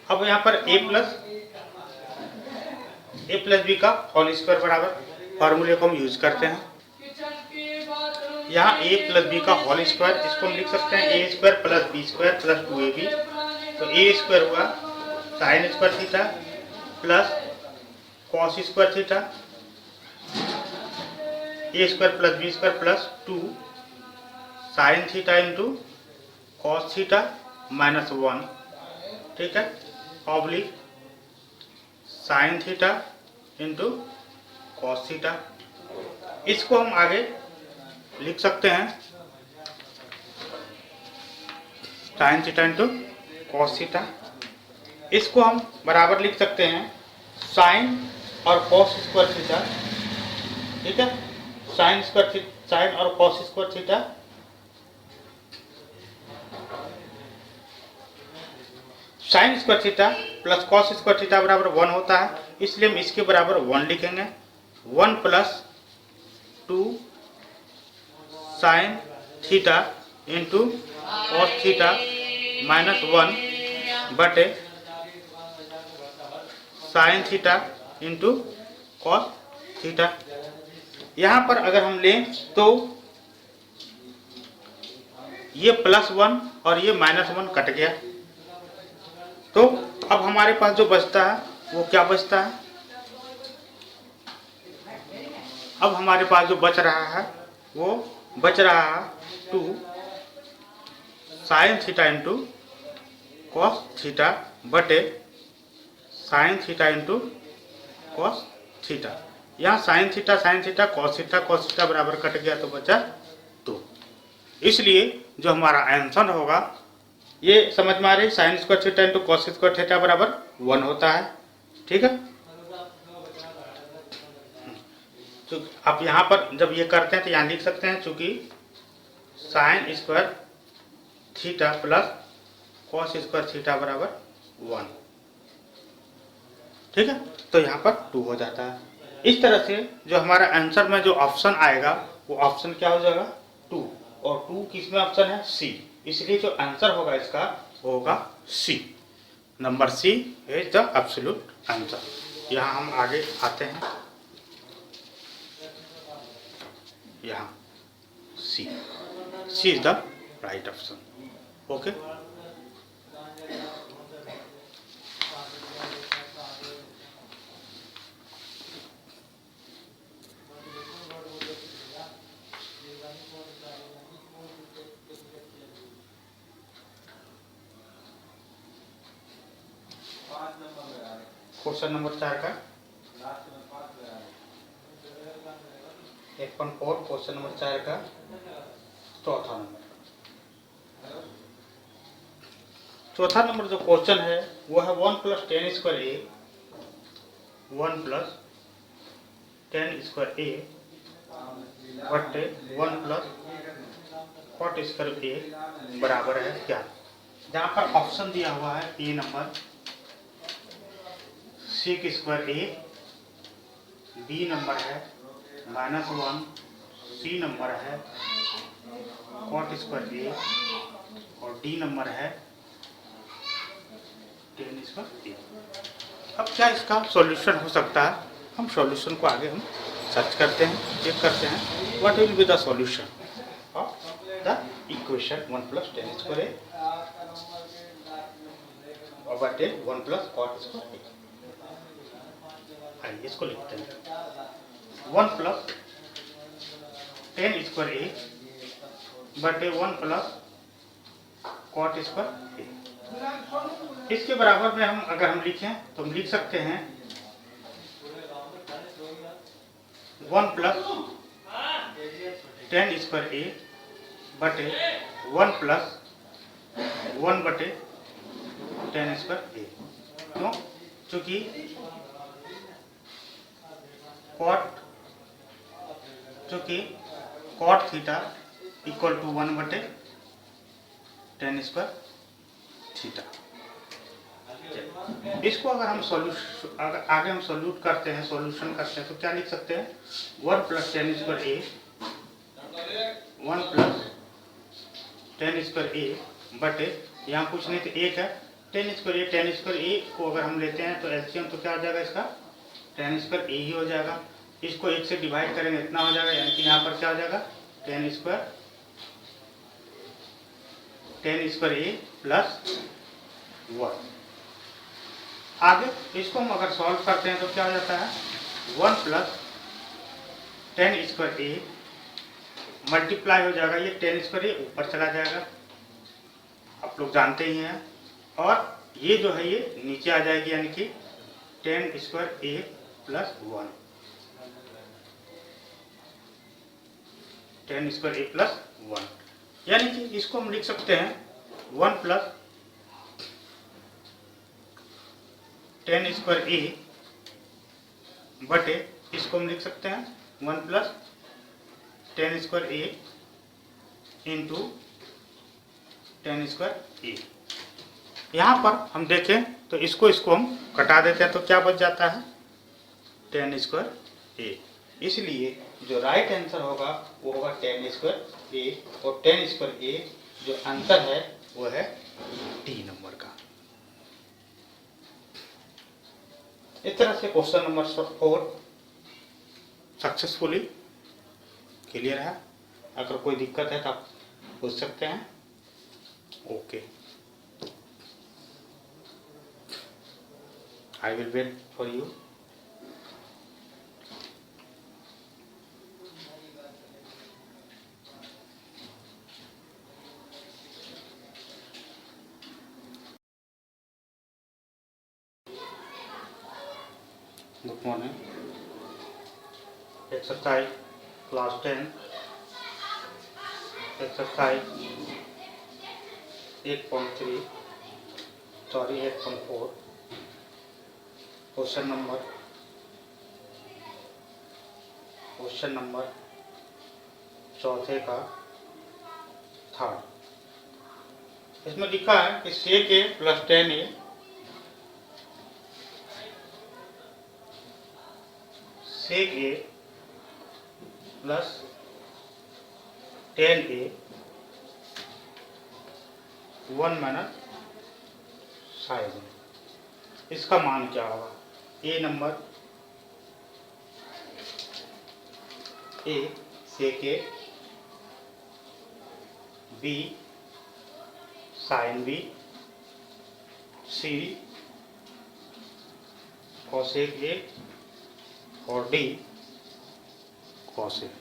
अब यहाँ पर a प्लस बी का होल स्क्वायर बराबर फॉर्मूले को हम यूज करते हैं। यहाँ a प्लस बी का होल स्क्वायर, इसको हम लिख सकते हैं a square plus B square plus 2ab। तो a स्क्वायर हुआ sine square theta plus cos square theta, a square plus B square plus 2 sine theta into cos theta minus 1। ठीक है, oblique sine theta into cos theta. इसको हम आगे लिख सकते हैं sign theta into cos theta. इसको हम बराबर लिख सकते हैं साइन और कॉस स्क्वायर थीटा। ठीक है, साइन और cos square theta sine square theta plus cos square theta बराबर 1 होता है, इसलिए हम इसके बराबर 1 लिखेंगे। 1 plus 2 sine theta into cos theta minus 1 बटे sine theta into cos theta. यहाँ पर अगर हम लें तो ये +1 और ये -1 कट गया, तो अब हमारे पास जो बचता है वो क्या बचता है, अब हमारे पास जो बच रहा है वो बच रहा है 2 sine theta into cos theta बटे sine theta into cos theta. यहाँ साइन थीटा कॉस थीटा बराबर कट गया तो बचा 2। इसलिए जो हमारा आंसर होगा ये समझ में आ रही, sign square theta into cos square theta बराबर 1 होता है। ठीक है, तो आप यहाँ पर जब ये करते हैं तो यहाँ लिख सकते हैं चूंकि sine square theta plus cos square theta बराबर 1। ठीक है, तो यहाँ पर 2 हो जाता है। इस तरह से जो हमारा आंसर में जो ऑप्शन आएगा वो ऑप्शन क्या हो जाएगा 2, और 2 किस में ऑप्शन है सी, इसलिए जो आंसर होगा इसका वो होगा C. Number C is the absolute answer. यहाँ हम आगे आते हैं, यहाँ C is the right option. Okay, question number 4 का 1.4 क्वेश्चन नंबर 4 का चौथा नंबर जो क्वेश्चन है वो है 1 + tan² a 1 + ten square A बटे 1 प्लस कॉट स्क्वायर ए बराबर है क्या। जहाँ पर ऑप्शन दिया हुआ है ए नंबर सेक स्क्वायर ए, बी नंबर है -1, सी नंबर है कॉट स्क्वायर ए और डी नंबर है टेन स्क्वायर ए। अब क्या इसका सॉल्यूशन हो सकता है, हम सॉल्यूशन को आगे हम सर्च करते हैं, चेक करते हैं what will be the solution of the equation 1 plus tan square A और बटे 1 प्लस कॉट स्क्वायर ए। आइए इसको लिखते हैं 1 प्लस टेन स्क्वायर ए बटे 1 प्लस कॉट स्क्वायर ए। इसके बराबर में हम अगर हम लिखें तो हम लिख सकते हैं 1 प्लस टेन स्क्वायर ए बटे 1 प्लस 1 बटे टेन स्क्वायर ए। क्यों? चूंकि कॉट थीटा इक्वल टू 1 बटे टेन स्क्वायर थीटा। इसको अगर हम सॉल्यूशन आगे हम सॉल्यूट करते हैं, सॉल्यूशन करते हैं तो क्या लिख सकते हैं 1 plus tan square A 1 plus tan square A बटे यहाँ कुछ नहीं तो एक है टेन स्क्वायर ए को अगर हम लेते हैं तो एलसीएम तो क्या हो जाएगा इसका टेन स्क्वायर ए ही हो जाएगा। इसको एक से डिवाइड करेंगे इतना हो जाएगा, यानी कि यहाँ पर क्या हो जाएगा टेन स्क्वायर ए प्लस 1। आगे इसको हम अगर सॉल्व करते हैं तो क्या हो जाता है 1 plus tan square A multiply हो जाएगा, ये टेन स्क्वायर ए ऊपर चला जाएगा, आप लोग जानते ही हैं, और ये जो है ये नीचे आ जाएगी, यानी कि ten square A plus 1 ten square A plus 1, यानी कि इसको हम लिख सकते हैं 1 प्लस टेन स्क्वायर ए बटे इसको हम लिख सकते हैं 1 plus tan square A into ten square A. यहाँ पर हम देखें तो इसको हम कटा देते हैं तो क्या बच जाता है टेन स्क्वायर ए। इसलिए जो राइट आंसर होगा वो होगा टेन स्क्वायर ए, और टेन स्क्वायर ए जो आंसर है वो है डी नंबर का। इस तरह से क्वेश्चन नंबर 4 सक्सेसफुली क्लियर है। अगर कोई दिक्कत है तो आप पूछ सकते हैं। Okay, I will wait for you. Good morning. Exercise class 10. Exercise 8.3. Sorry, 8.4. Question number चौथे का थर्ड। इसमें लिखा है कि sec A plus tan A sec A plus tan A 1 minus sine. इसका मान क्या होगा? A number A sec A, B sine B, C cosec A और डी कॉसेक।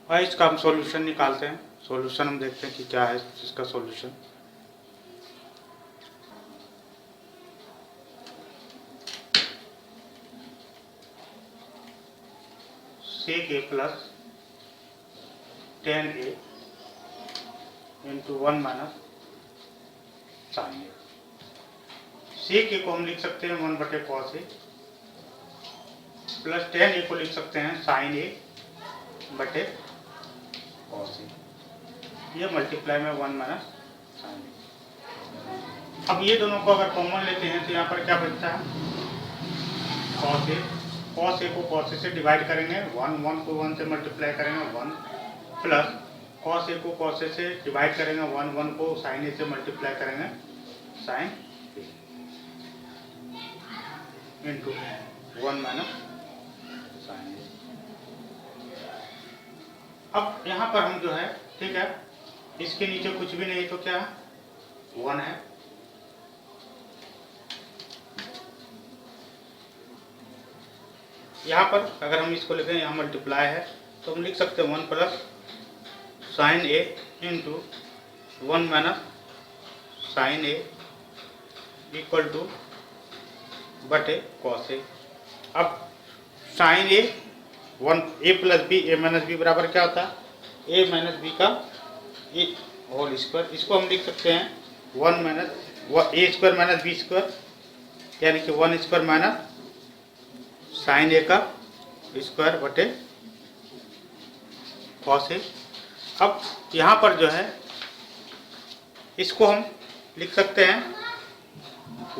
और इसका हम सॉल्यूशन निकालते हैं। सॉल्यूशन हम देखते हैं कि क्या है इसका solution. Sec A plus tan A into 1 minus sine A. Sec ए को हम लिख सकते हैं 1/cos ए प्लस tan ए को लिख सकते हैं sin ए बटे cos ए। ये मल्टीप्लाई में 1 माइनस sin ए। अब ये दोनों को अगर कॉमन लेते हैं तो यहाँ पर क्या बचता है cos ए को cos ए से डिवाइड करेंगे 1 को 1 से मल्टीप्लाई करेंगे 1 प्लस cos ए को cos ए से डिवाइड करेंगे 1 को sin ए से मल्टीप्लाई करेंगे sin A into 1 minus sin ए। अब यहाँ पर हम जो है ठीक है इसके नीचे कुछ भी नहीं तो क्या 1 है यहाँ पर अगर हम इसको लिखें यहाँ मल्टीप्लाई है तो हम लिख सकते हैं 1 plus sin A into 1 minus sin A equal to बटे cos ए। अब sin A 1 A plus B A minus B बराबर क्या होता है ए माइनस बी का ए होल स्क्वायर। इसको हम लिख सकते हैं 1 माइनस ए स्क्वायर माइनस बी स्क्वायर यानी कि 1 स्क्वायर माइनस sin ए का स्क्वायर बटे cos ए। अब यहाँ पर जो है इसको हम लिख सकते हैं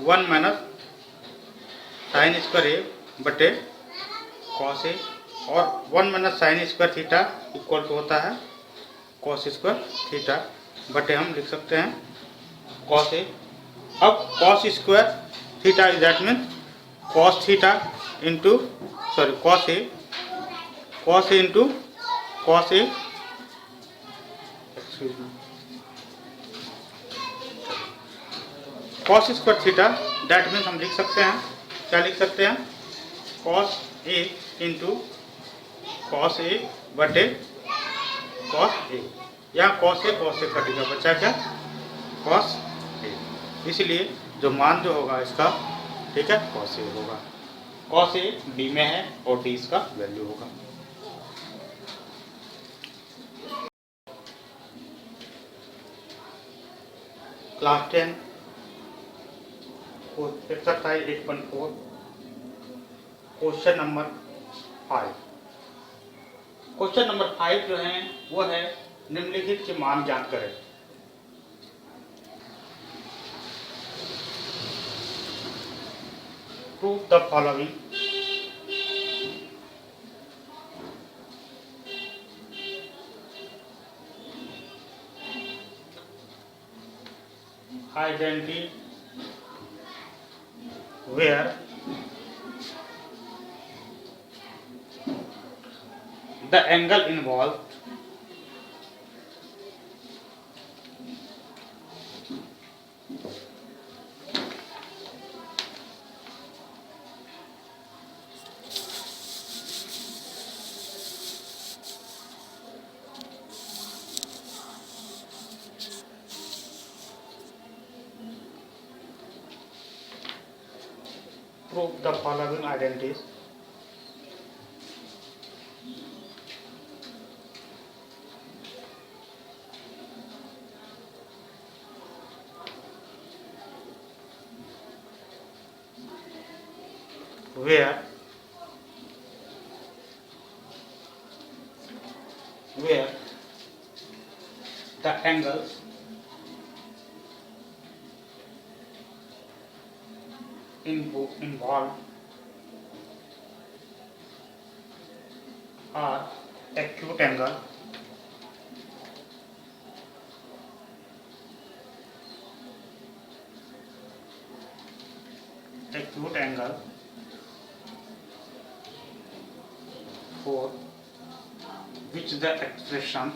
1 माइनस sin स्क्वायर ए बटे cos ए और 1 minus sin square theta equal to होता है cos स्क्वायर थीटा बटे हम लिख सकते हैं cos ए। अब cos square theta is that mean cos theta into sorry cos A into cos A cos square theta that means हम लिख सकते हैं क्या लिख सकते हैं cos ए इंटू cos ए बटे cos ए। यहाँ cos ए कटेगा बचा क्या cos ए। इसलिए जो मान जो होगा इसका ठीक है cos ए होगा। cos ए डी में है और डी इसका वैल्यू होगा। Class 10 exercise 8.4 question number 5। Question number 5 जो है वो है निम्नलिखित के मान ज्ञात करें। Prove the following identity where the angle involved prove the following identities. Where the angles involved are acute angle, for which the expression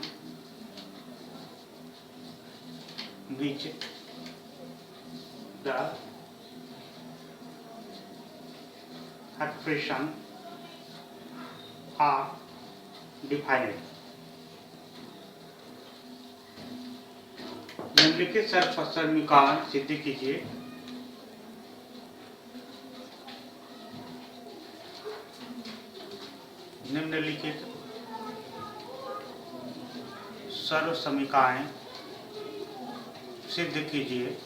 are defined। निम्नलिखित समीकरण सिद्ध कीजिए। निम्नलिखित सर्व समीकरण सिद्ध कीजिए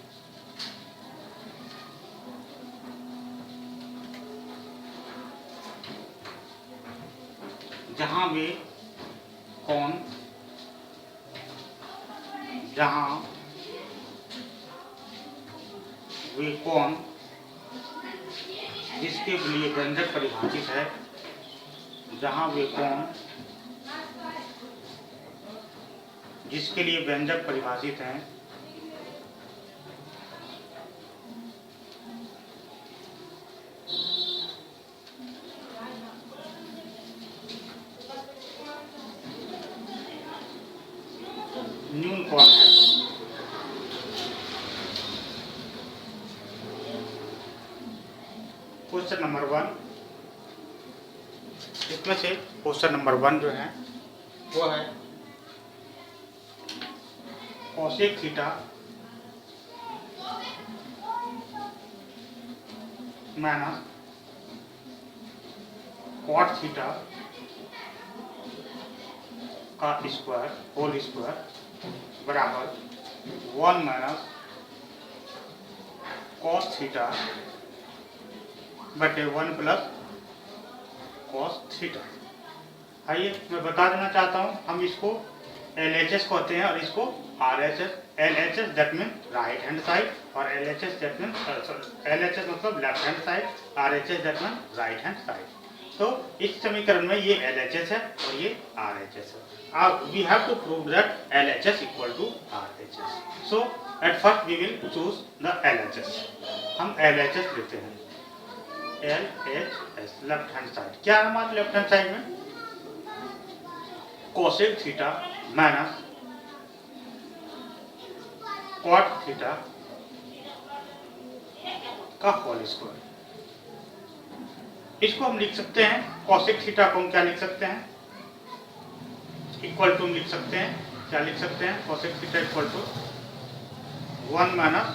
जहाँ वे कोण जहाँ वे कोण जिसके लिए व्यंजक परिभाषित है, जहाँ वे कोण जिसके लिए व्यंजक परिभाषित हैं, न्यून कोण है। क्वेश्चन नंबर 1, इसमें से क्वेश्चन नंबर 1 जो है वो है cosec theta minus cot theta का स्क्वायर होल स्क्वायर बराबर 1 माइनस कॉस थीटा बटे 1 प्लस कॉस थीटा। आइए मैं बता देना चाहता हूँ, हम इसको LHS कहते हैं और इसको RHS। LHS that mean right hand side और LHS दैट मीन LHS मतलब left hand side, RHS that mean right hand side. तो इस समीकरण में ये LHS है और ये RHS है। We have to prove that LHS equal to RHS. So at first we will choose the LHS. हम LHS लेते हैं। LHS लेफ्ट हैंड साइड क्या है हमारे लेफ्ट हैंड साइड में? Cosec theta minus cot theta का whole square. इसको हम लिख सकते हैं, कोसेक थीटा को हम क्या लिख सकते हैं? इक्वल टू हम लिख सकते हैं, क्या लिख सकते हैं? Cosec theta equal to 1 minus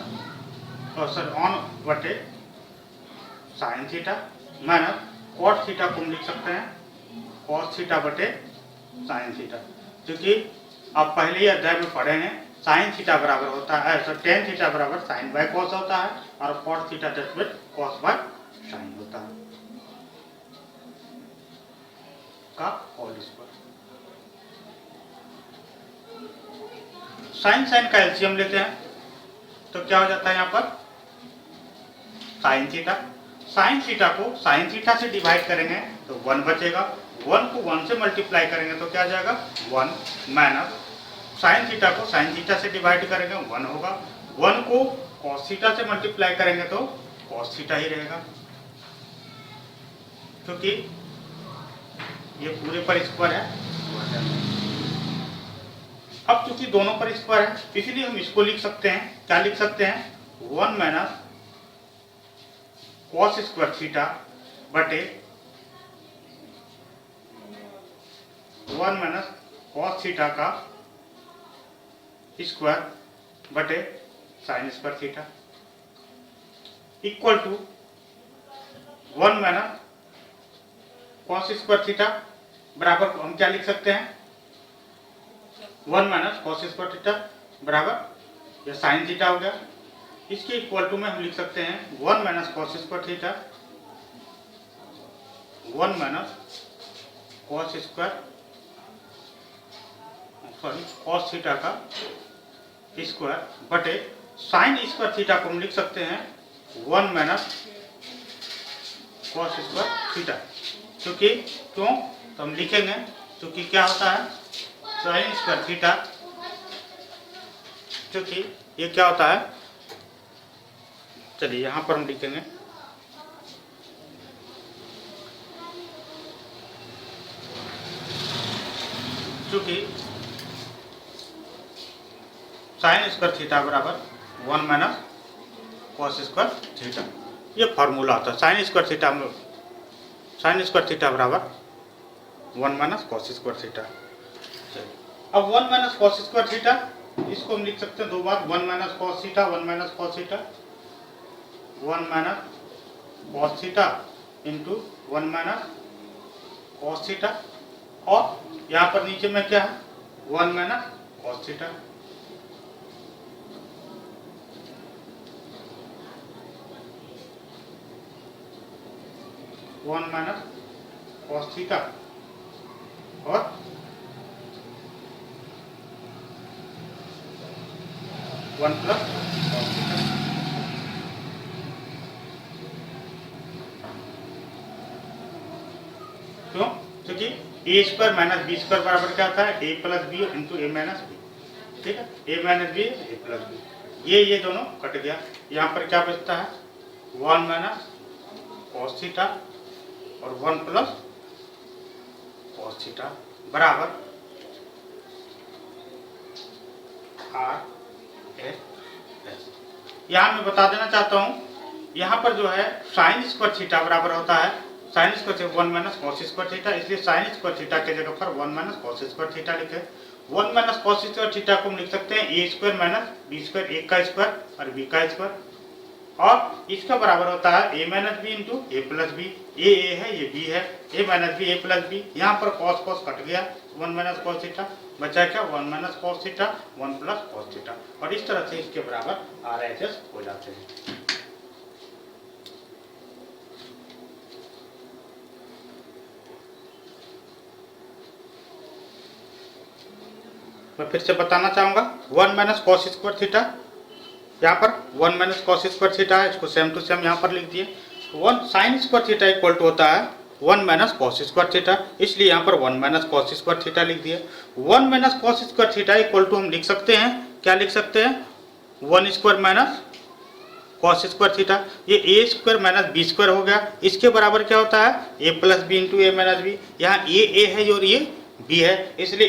on बटे sine theta minus cot theta को हम लिख सकते हैं कॉस थीटा बटे साइन थीटा। क्योंकि आप पहले ही अध्याय में पढ़े हैं साइन थीटा बराबर होता है टेन थीटा बराबर साइन बाय कॉस होता है और cot theta just cos by sine होता है का होल स्क्वायर। साइन साइन का एलसीएम लेते हैं तो क्या हो जाता है यहाँ पर? Sine theta. साइन थीटा को साइन थीटा से डिवाइड करेंगे तो 1 बचेगा, 1 को 1 से मल्टीप्लाई करेंगे तो क्या आ जाएगा? 1 माइनस साइन थीटा को साइन थीटा से डिवाइड करेंगे 1 होगा, 1 को कॉस थीटा से मल्टीप्लाई करेंगे तो कॉस थीटा ही रहेगा, क्योंकि ये पूरे पर स्क्वायर है। अब चूंकि दोनों पर स्क्वायर है इसलिए हम इसको लिख सकते हैं, क्या लिख सकते हैं? 1 माइनस कॉस स्क्वायर थीटा बटे 1 माइनस कॉस थीटा का स्क्वायर बटे sine square theta equal to 1 minus cos square theta बराबर हम क्या लिख सकते हैं? 1 माइनस कॉस स्क्वायर थीटा बराबर यह साइन थीटा हो गया। इसके इक्वल टू में हम लिख सकते हैं 1 minus cos square theta 1 minus cos square cos theta का स्क्वायर बटे साइन स्क्वायर थीटा को हम लिख सकते हैं 1 माइनस कॉस स्क्वायर थीटा। क्योंकि क्यों तो हम लिखेंगे क्योंकि क्या होता है साइन स्क्वायर थीटा, क्योंकि ये क्या होता है, चलिए यहां पर हम लिखेंगे क्योंकि साइन स्क्वायर थीटा बराबर 1 माइनस कॉस स्क्वायर थीटा, ये फॉर्मूला होता है। साइन स्क्वायर थीटा बराबर 1 माइनस कॉस स्क्वायर थीटा। अब 1 माइनस कॉस स्क्वायर थीटा इसको हम लिख सकते हैं दो बार, 1 minus cos theta 1 minus cos theta 1 minus cos theta into 1 minus cos theta और यहाँ पर नीचे में क्या है 1 minus cos theta. One minus cos theta और 1 प्लस कॉस थीटा। क्यों? क्योंकि ए स्क्वायर माइनस बी स्क्वायर बराबर क्या होता है? A plus B into A minus B. ठीक है, ए माइनस बी ए प्लस बी, ये दोनों कट गया। यहाँ पर क्या बचता है? 1 माइनस कॉस थीटा और 1 प्लस कॉस थीटा बराबर आर एस। यहाँ मैं बता देना चाहता हूँ, यहाँ पर जो है साइन स्क्वायर थीटा बराबर होता है sine square 1 minus cos square theta, इसलिए साइन स्क्वायर थीटा के जगह पर 1 माइनस कॉस स्क्वायर थीटा लिखे। 1 माइनस कॉस स्क्वायर थीटा को हम लिख सकते हैं ए स्क्वायर माइनस बी स्क्वायर, एक का स्क्वायर और बी का स्क्वायर, और इसका बराबर होता है ए माइनस बी इंटू ए प्लस बी। ए है, ये बी है, ए माइनस बी ए प्लस बी। यहाँ पर कॉस कॉस कट गया, 1 माइनस कॉस थीटा बचा क्या? 1 minus cos theta 1 plus cos theta, और इस तरह से इसके बराबर आर एच एस हो जाते हैं। मैं फिर से बताना चाहूंगा, 1 माइनस कॉस स्क्वायर थीटा, यहाँ पर 1 माइनस कॉस स्क्वायर थीटा है, इसको सेम टू सेम यहाँ पर लिख दिए। 1 sine square theta equal to होता है 1 माइनस कॉस स्क्वायर थीटा, इसलिए यहाँ पर 1 माइनस कॉस स्क्वायर थीटा लिख दिया। 1 minus cos square theta equal to हम लिख सकते हैं, क्या लिख सकते हैं? 1 स्क्वायर माइनस कॉस स्क्वायर थीटा, ये A square minus B square हो गया। इसके बराबर क्या होता है? A plus B into A minus B. यहाँ ए है और ये बी है, इसलिए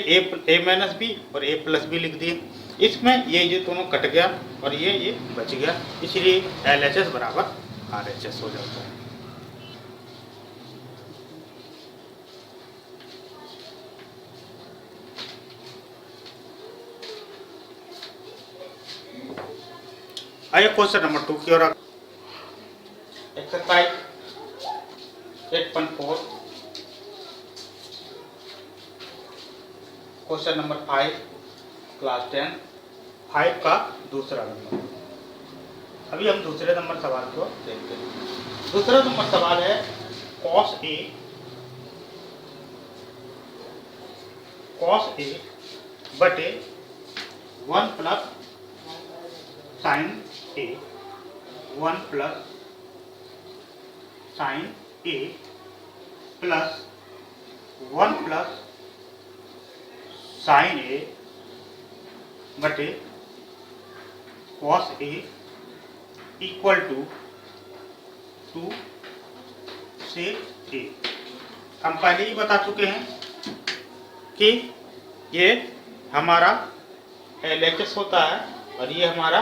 ए माइनस बी और ए प्लस बी लिख दिए। इसमें ये दोनों कट गया और ये बच गया, इसलिए एल एच एस बराबर आर एच एस हो जाता है। आइए क्वेश्चन नंबर 2 की ओर। एक्सरसाइज 8.4, क्वेश्चन नंबर 5, क्लास 10, 5 का दूसरा नंबर। अभी हम दूसरे नंबर सवाल को देखते हैं। दूसरा नंबर सवाल है cos A बटे 1 plus sign A, 1 plus sign A plus 1 plus sign A बटे कॉस A इक्वल टू 2 से A। हम पहले ही बता चुके हैं कि ये हमारा LHS होता है और ये हमारा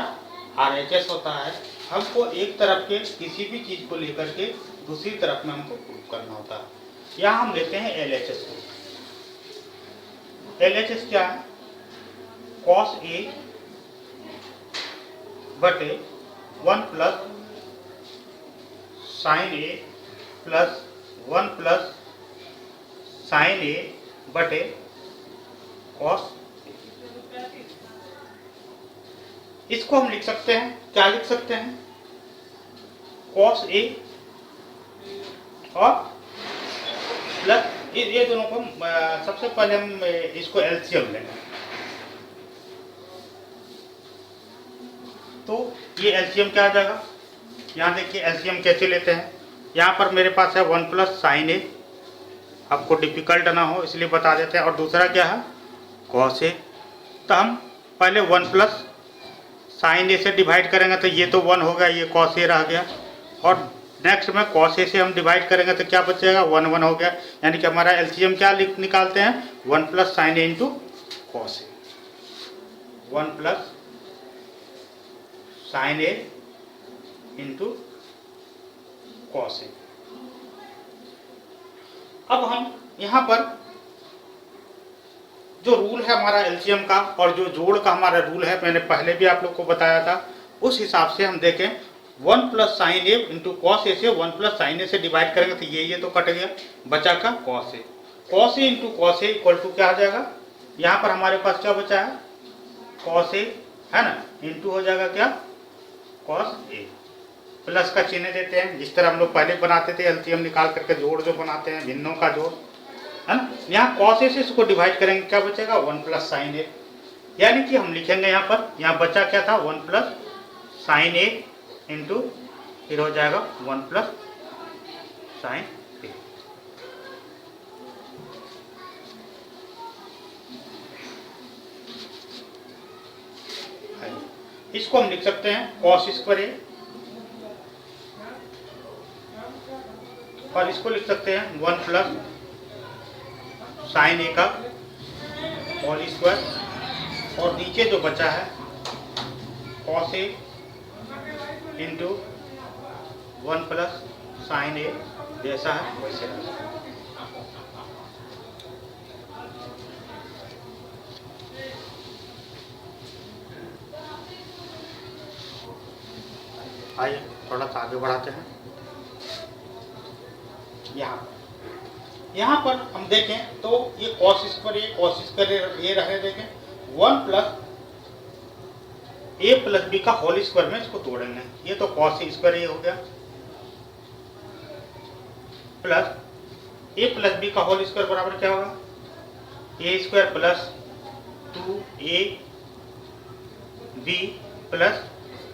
RHS होता है। हमको एक तरफ के किसी भी चीज़ को लेकर के दूसरी तरफ में हमको प्रूव करना होता है। यहाँ हम लेते हैं LHS को। LHS क्या है? cos A बटे 1 plus sign A plus 1 plus sign A बटे cos। इसको हम लिख सकते हैं, क्या लिख सकते हैं? cos A और प्लस ये दोनों को सबसे पहले हम इसको एलसीएम लेंगे। तो ये एलसीएम क्या आ जाएगा? यहाँ देखिए एलसीएम कैसे लेते हैं। यहाँ पर मेरे पास है 1 प्लस साइन ए, आपको डिफिकल्ट ना हो इसलिए बता देते हैं, और दूसरा क्या है? कॉस ए। तो हम पहले 1 प्लस साइन ए से डिवाइड करेंगे तो ये तो 1 हो गया, ये कॉस ए रह गया, और नेक्स्ट में कॉस ए से हम डिवाइड करेंगे तो क्या बचेगा? 1 1 हो गया। यानी कि हमारा एलसीएम क्या निकालते हैं? 1 plus sine A into cos A, 1 plus sine A into cos A. अब हम यहाँ पर जो रूल है हमारा एलसीएम का और जो जोड़ का हमारा रूल है, मैंने पहले भी आप लोग को बताया था, उस हिसाब से हम देखें 1 plus sine A into cos ए से 1 प्लस साइन ए से डिवाइड करेंगे तो ये तो कट गया, बचा का cos A. Cos A into cos A equal to क्या आ जाएगा? यहाँ पर हमारे पास क्या बचा है? कॉस ए है ना, इंटू हो जाएगा क्या? Cos A. प्लस का चिन्ह देते हैं, जिस तरह हम लोग पहले बनाते थे एलसीएम निकाल करके जोड़ जो बनाते हैं, भिन्नों का जोड़। है ना। यहाँ कॉस ए से इसको डिवाइड करेंगे, क्या बचेगा 1 प्लस साइन ए, यानी कि हम लिखेंगे यहाँ पर, यहाँ बचा क्या था 1 प्लस साइन ए इंटू फिर हो जाएगा 1 प्लस साइन ए। इसको हम लिख सकते हैं कॉस स्क्वायर ए, और इसको लिख सकते हैं 1 प्लस साइन ए का होल स्क्वायर, और नीचे जो बचा है cos A into 1 plus sine ए, जैसा है वैसे है। आइए थोड़ा सा आगे बढ़ाते हैं। यहाँ पर हम देखें तो ये कॉस स्क्वायर ये रहे, देखें 1 प्लस ए प्लस बी का होल स्क्वायर में इसको तोड़ेंगे, ये तो कॉस स्क्वायर ए हो गया, प्लस ए प्लस बी का होल स्क्वायर बराबर क्या होगा A square plus 2 A B plus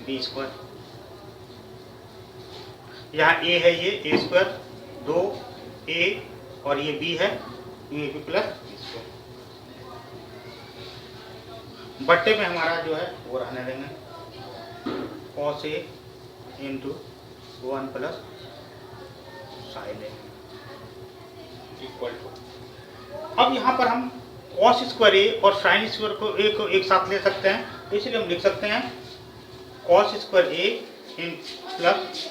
B square. यहाँ ए है, ये ए स्क्वायर 2 ए और ये बी है, ये बी प्लस बी स्क्वायर, बट्टे में हमारा जो है वो रहने देंगे cos A into 1 plus sine A equal to. अब यहाँ पर हम कॉस स्क्वायर ए और साइन स्क्वायर को एक साथ ले सकते हैं, इसलिए हम लिख सकते हैं cos square A in plus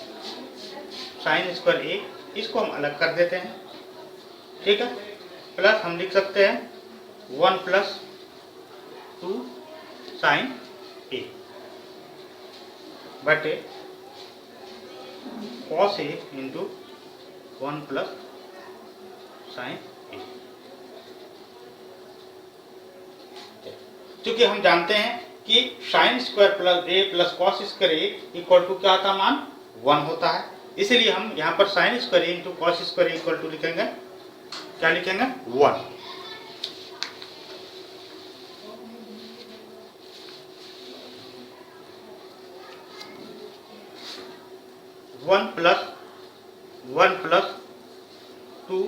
sine square ए, इसको हम अलग कर देते हैं, ठीक है। प्लस हम लिख सकते हैं 1 प्लस 2 साइन ए बटे cos A into 1 plus sine A. क्योंकि हम जानते हैं कि sine square plus A plus cos square A equal to क्या होता है, मान 1 होता है, इसलिए हम यहाँ पर sine square A into cos square equal to लिखेंगे, क्या लिखेंगे 1। वन प्लस 2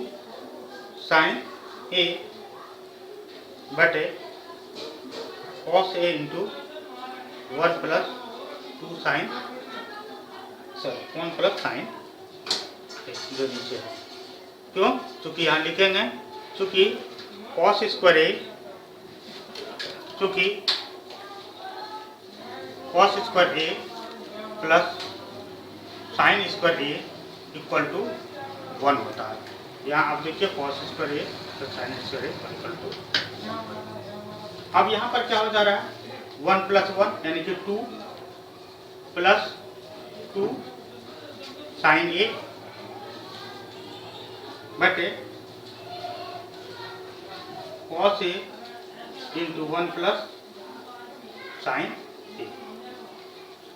साइन ए बटे cos A into 1 plus 2 sine 1 plus sine जो नीचे है, क्यों, चूंकि यहाँ लिखेंगे चूंकि कॉस स्क्वायर ए, चूंकि cos square A plus sine square A equal to 1 होता है। यहाँ आप देखिए cos square A plus sine square A equal to, अब यहाँ पर क्या हो जा रहा है 1 प्लस 1 यानी कि 2 प्लस 2 साइन ए बटे cos A into 1 plus sine ए।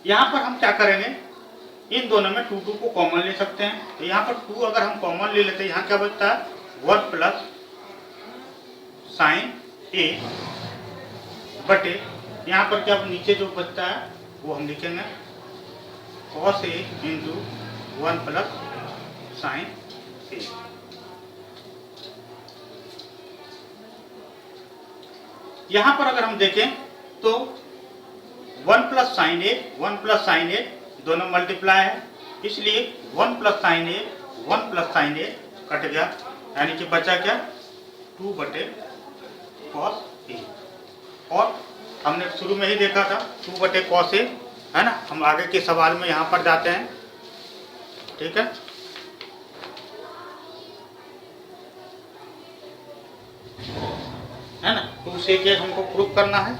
यहाँ पर हम क्या करेंगे, इन दोनों में 2 को कॉमन ले सकते हैं, तो यहाँ पर 2 अगर हम कॉमन ले लेते हैं, यहाँ क्या बचता है 1 प्लस साइन ए बटे यहाँ पर क्या नीचे जो बचता है वो हम लिखेंगे cos A into 1 plus sine ए। यहाँ पर अगर हम देखें तो 1 प्लस साइन ए दोनों मल्टीप्लाई है, इसलिए 1 प्लस साइन ए कट गया, यानी कि बचा क्या 2 बटे कॉस ए, और हमने शुरू में ही देखा था 2 बटे कॉस ए, है ना। हम आगे के सवाल में यहाँ पर जाते हैं, ठीक है ना। 2 से के हमको प्रूफ करना है,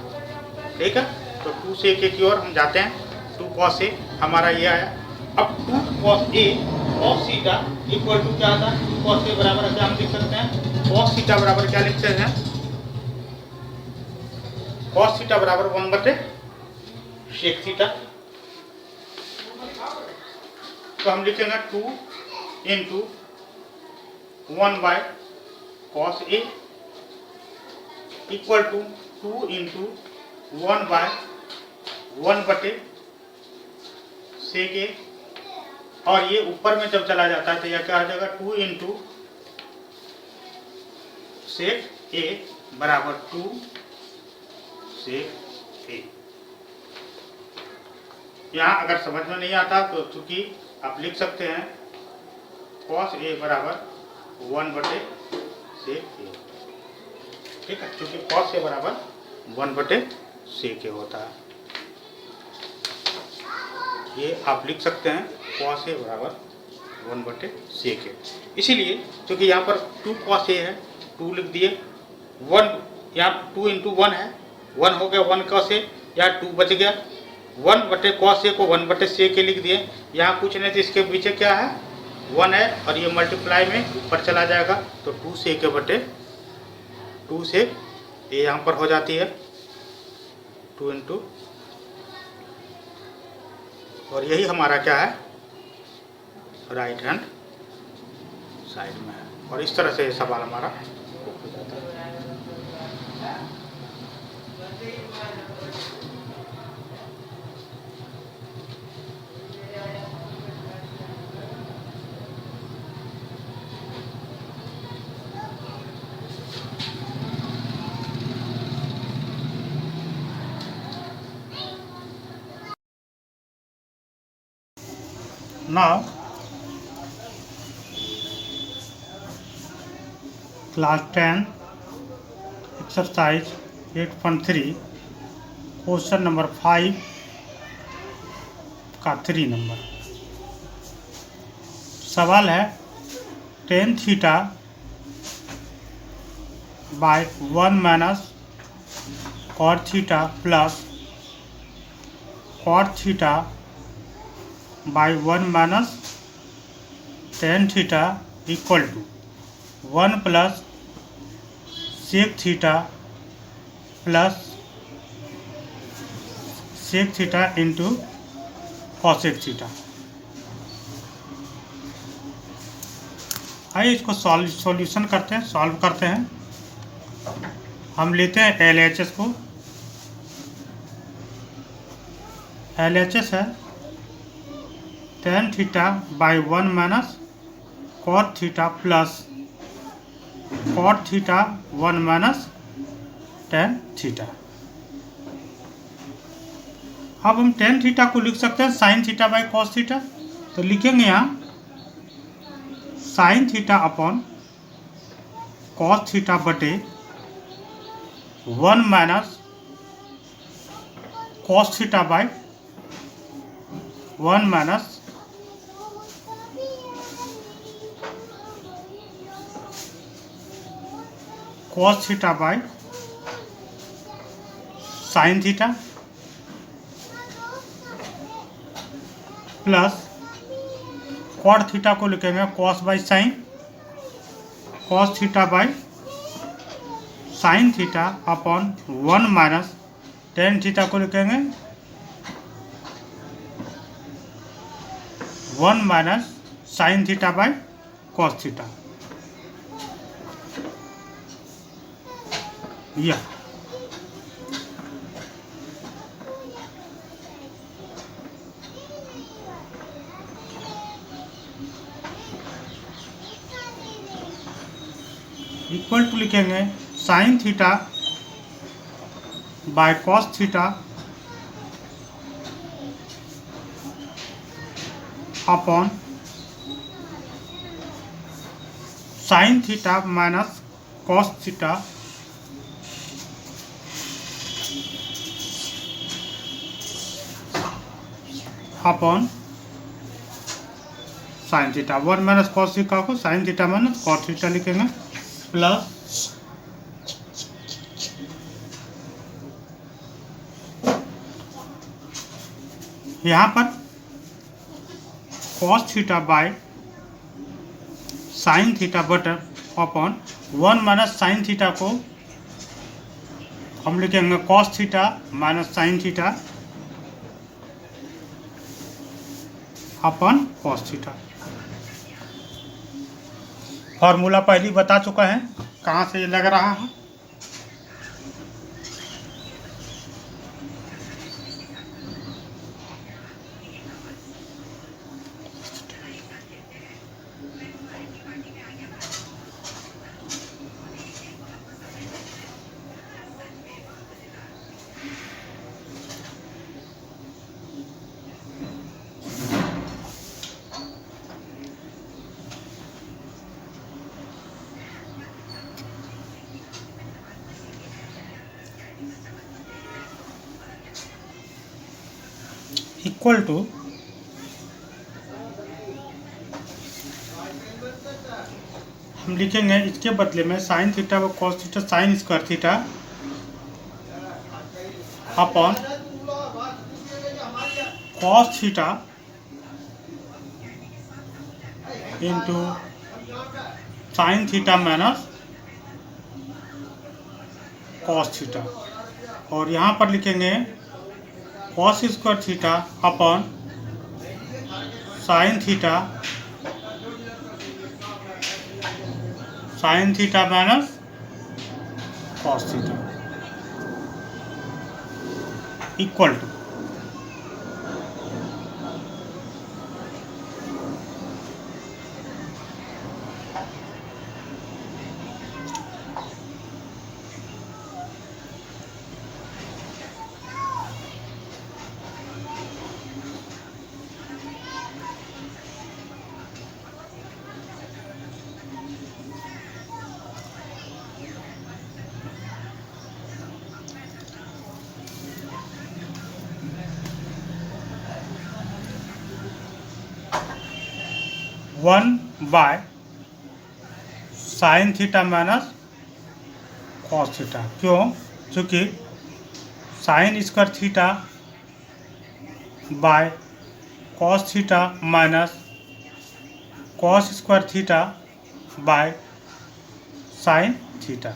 ठीक है, तो 2 से के की ओर हम जाते हैं। 2 कॉस ए हमारा ये आया, अब 2 cos A cos theta equal to क्या था, 2 कॉस ए बराबर क्या हम लिख सकते हैं, कॉस थीटा बराबर क्या लिखते हैं, कॉस थीटा बराबर 1 बटे सेक थीटा, तो हम लिखेंगे 2 into 1 by cos A equal to 2 into 1/1 A, और ये ऊपर में जब चला जाता है तो यह क्या हो जाएगा 2 इंटू सेक ए बराबर 2 सेक ए। यहाँ अगर समझ में नहीं आता तो चूंकि आप लिख सकते हैं कॉस ए बराबर 1/सेक ए, ठीक है, क्योंकि कॉस ए बराबर 1/सेक ए होता है। ये आप लिख सकते हैं कॉस ए बराबर 1/सेक ए। इसीलिए क्योंकि यहाँ पर 2 कॉस ए है, 2 लिख दिए, 1 यहाँ 2 इंटू 1 है, 1 हो गया 1 कॉस ए, यहाँ 2 बच गया, 1/कॉस ए को 1/सेक ए लिख दिए। यहाँ कुछ नहीं तो इसके पीछे क्या है 1 है, और ये मल्टीप्लाई में ऊपर चला जाएगा तो 2 सेक ए बटे 2 सेक ए यहाँ पर हो जाती है 2 इंटू, और यही हमारा क्या है राइट हैंड साइड में है, और इस तरह से सवाल हमारा हो जाता है। Now, class 10 exercise 8.3 question number 5 का 3 नंबर सवाल है tan theta by 1 minus cot theta plus cot theta by 1 minus tan theta equal to 1 plus sec theta plus sec theta into cosec theta. आइए इसको सॉल्यूशन करते हैं, सॉल्व करते हैं। हम लेते हैं LHS को, LHS है tan theta by 1 minus cot theta plus cot theta 1 minus tan theta. अब हम tan थीटा को लिख सकते हैं sin theta by cos theta, तो लिखेंगे यहाँ sin theta upon cos theta बटे 1 minus cos theta by 1 minus cos theta by sin theta plus cot theta को लिखेंगे cos by sin, cos theta by sin theta upon 1 minus tan theta को लिखेंगे 1 minus sin theta by cos theta. या equal to लिखेंगे sine theta by cos theta upon sine theta minus cos theta upon sine theta. 1 minus cos theta को sine theta minus cos theta लिखेंगे plus यहाँ पर cos theta by sine theta बटर upon 1 minus sine theta को हम लिखेंगे cos theta minus sine theta upon cos theta. Formula पहले बता चुका है। कहाँ से ये लग रहा है? इक्वल टू हम लिखेंगे इसके बदले में साइन थीटा व cos theta sine square theta upon cos theta into sine theta minus cos theta, और यहाँ पर लिखेंगे cos square theta upon sine theta minus cos theta equal to one by sine theta minus cos theta. क्यों? क्योंकि sine square theta by cos theta minus cos square theta by sine theta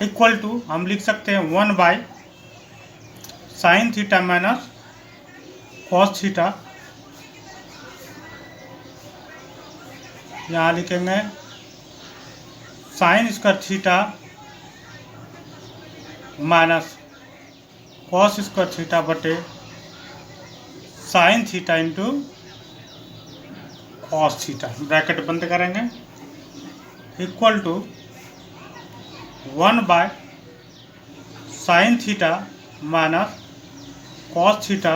equal to हम लिख सकते हैं one by sine theta minus cos theta, यहाँ लिखेंगे sine square theta minus cos square theta बटे sine theta into cos theta, bracket बंद करेंगे, equal to one by sine theta minus cos theta,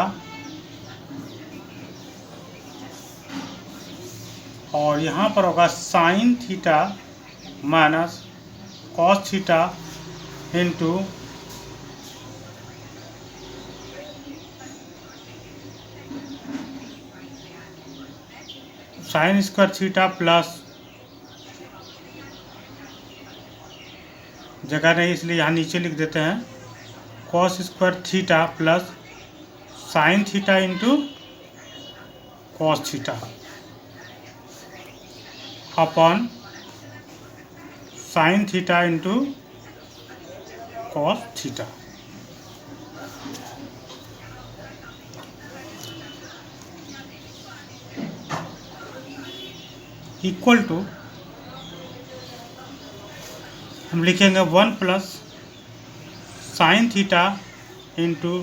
और यहाँ पर होगा sine theta minus cos theta into sine square theta plus, जगह नहीं इसलिए यहाँ नीचे लिख देते हैं, cos square theta plus sine theta into cos theta upon sine theta into cos theta equal to हम लिखेंगे one plus sine theta into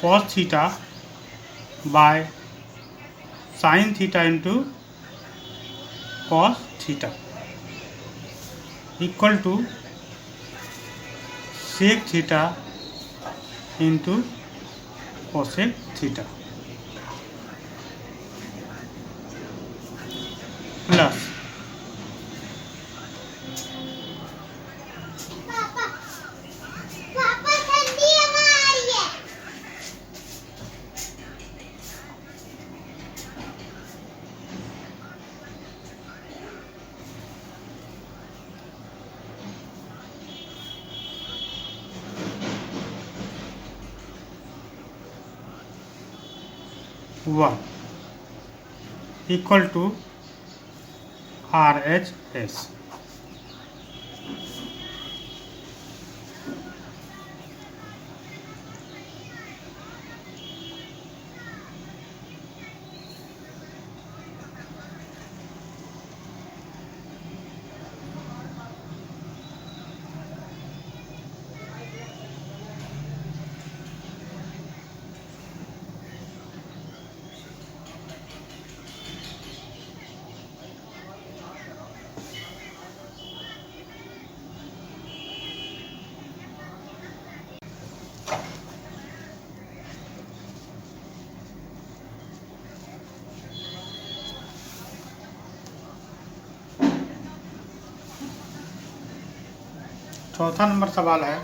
cos theta by sine theta into cos theta equal to sec theta into cosec theta plus one equal to RHS। चौथा number सवाल है,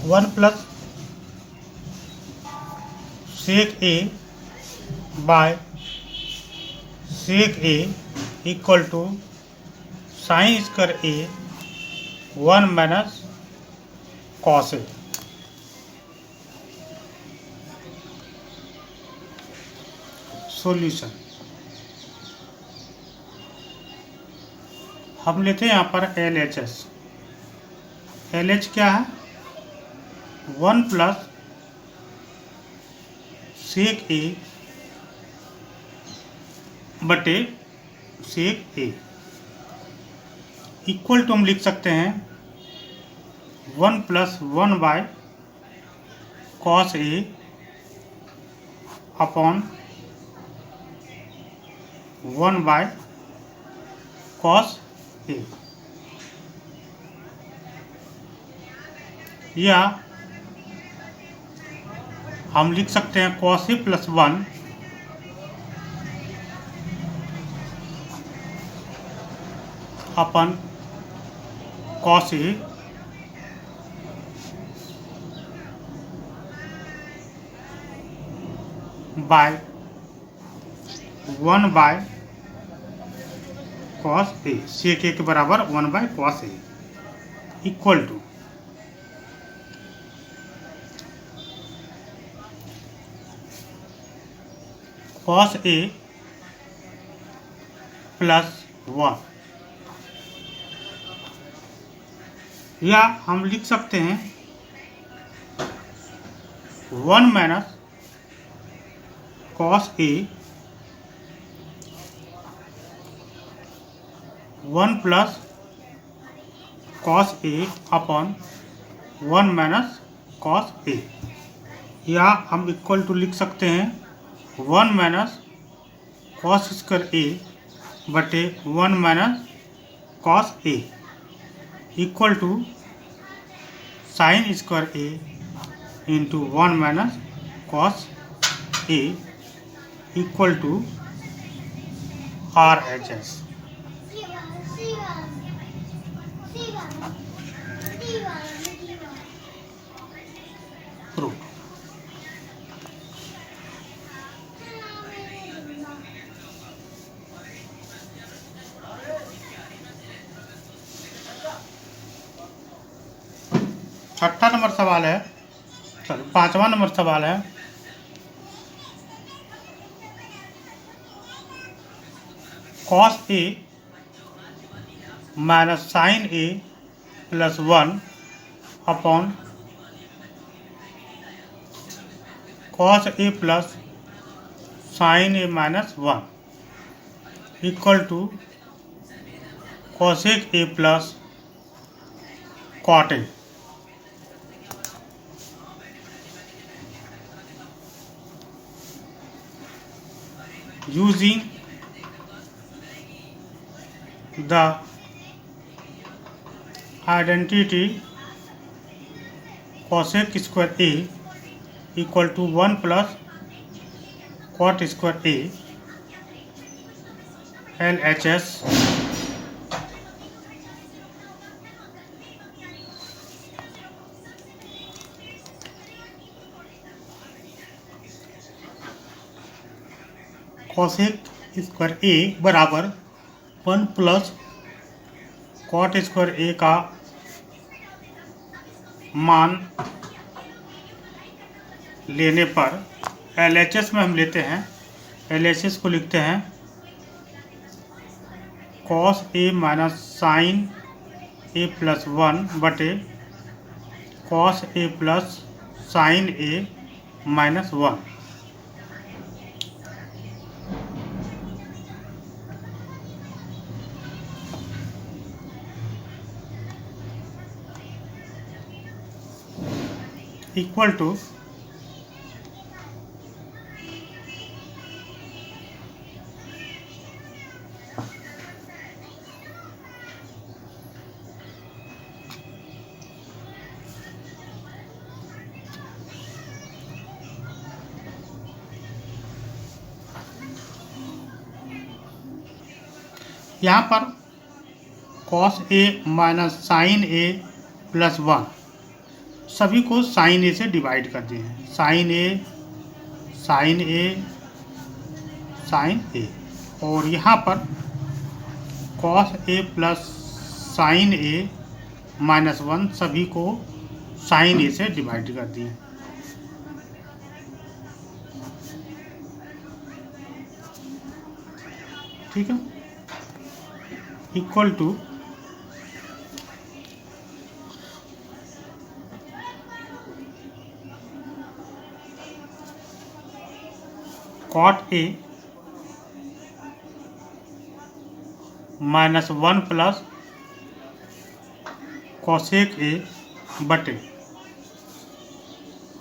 one plus sec A by sec A equal to sine square A 1 minus cos A. Solution हम लेते हैं यहाँ पर LHS। LH क्या है? 1 प्लस सेक ए बटे सेक ए इक्वल टू हम लिख सकते हैं 1 plus 1 by cos A upon 1 by cos A, या हम लिख सकते हैं cos A plus 1 upon cos A by 1 by cos A, sec A के बराबर 1 by cos A equal to cos A plus 1, या हम लिख सकते हैं 1 minus cos A 1 plus cos A upon 1 minus cos A, या हम इक्वल टू लिख सकते हैं 1 माइनस कॉस स्क्वायर ए बटे 1 minus cos A equal to sine square A into 1 minus cos A equal to RHS। Proof. छठा number सवाल है, sorry 5वां नंबर सवाल है, cos A minus sine A plus 1 upon cos A plus sine A minus 1 equal to cosec A plus cot A. Using the identity cosec square a equal to 1 plus cot square a LHS cosec square a बराबर 1 plus cot square ए का मान लेने पर LHS में हम लेते हैं, LHS को लिखते हैं cos A minus sine A plus 1 बटे cos A plus sine A minus 1 equal to यहाँ पर cos A minus sine A plus 1 सभी को साइन ए से डिवाइड कर दिए हैं। साइन ए साइन ए साइन ए, और यहाँ पर cos A plus sine A minus 1 सभी को साइन ए से डिवाइड कर दिए। ठीक है, equal to cot A minus 1 plus cosec A बटे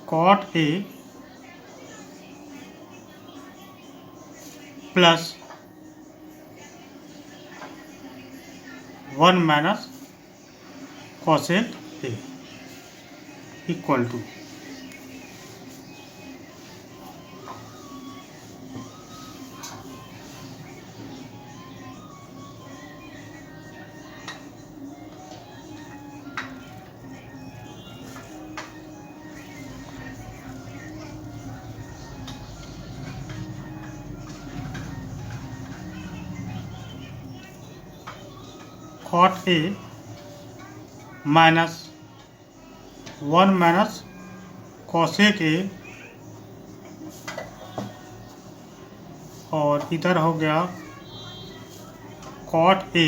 cot A plus 1 minus cosec A equal to cot A minus 1 minus cosec A, और इधर हो गया cot A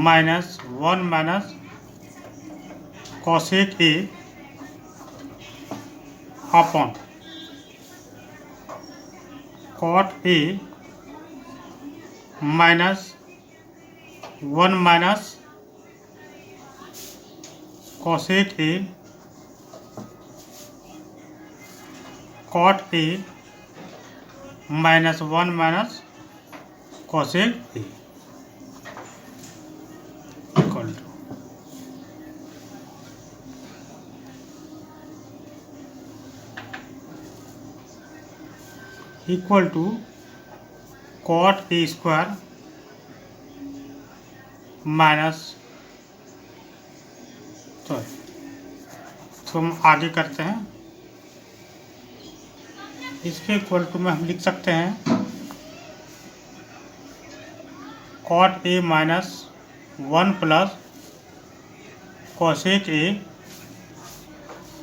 minus 1 minus cosec A upon cot A minus 1 minus cosec A cot A minus 1 minus cosec A equal to cot A square minus, तो हम आगे करते हैं। इसके इक्वल टू में हम लिख सकते हैं cot A minus 1 plus cosec A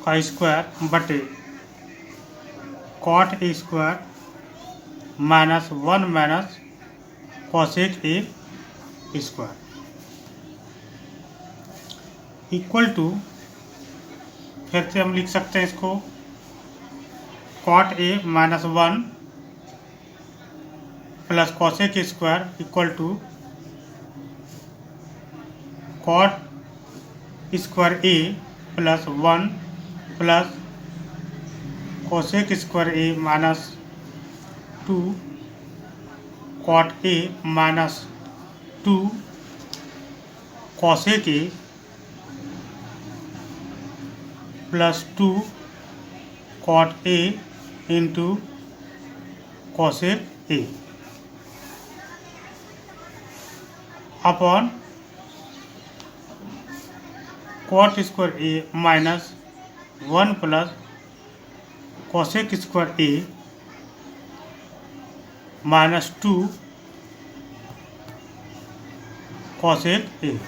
का स्क्वायर बटे cot A square minus 1 minus cosec A square equal to, फिर से हम लिख सकते हैं इसको cot A minus 1 plus cosec square equal to cot square A plus 1 plus cosec square A minus 2 cot A minus 2 cosec A plus 2 cot A into cosec A upon cot square A minus 1 plus cosec square A minus 2 cosec A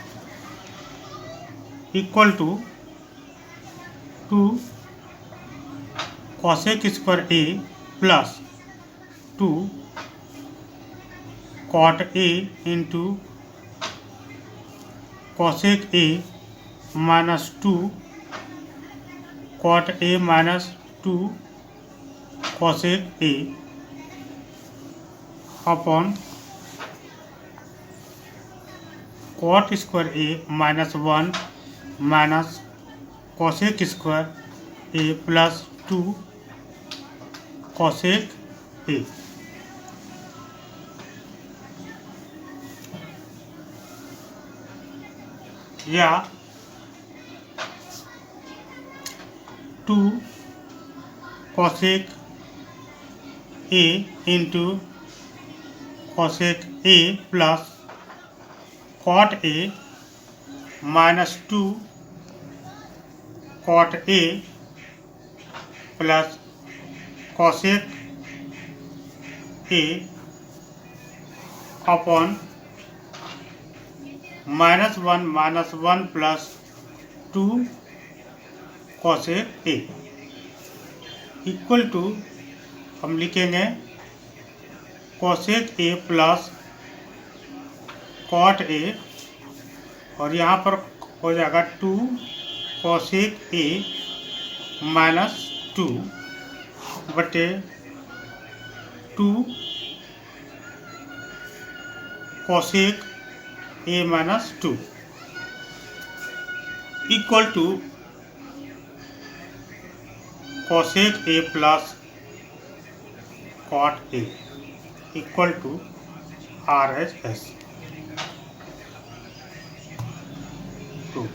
equal to 2 cosec square A plus 2 cot A into cosec A minus 2 cot A minus 2 cosec A upon cot square A minus 1 minus cosec square A plus 2 cosec A या 2 cosec A into cosec A plus cot A minus 2 cot A plus cosec A upon -1 plus 2 cosec A equal to हम लिखेंगे cosec A plus cot A और यहाँ पर हो जाएगा 2 cosec A minus 2 बटे 2 cosec A minus 2 equal to cosec A plus cot A equal to RHS 2।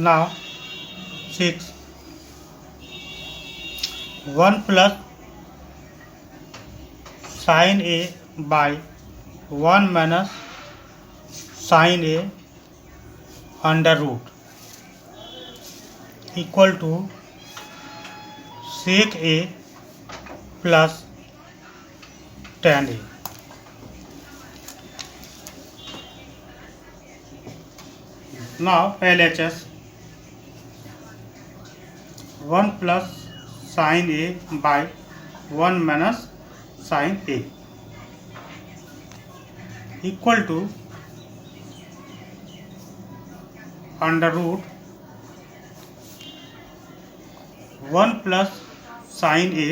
Now 6 1 plus sin A by 1 minus sin A under root equal to sec A plus tan A। Now LHS 1 plus sin A by 1 minus sin A equal to under root 1 plus sin A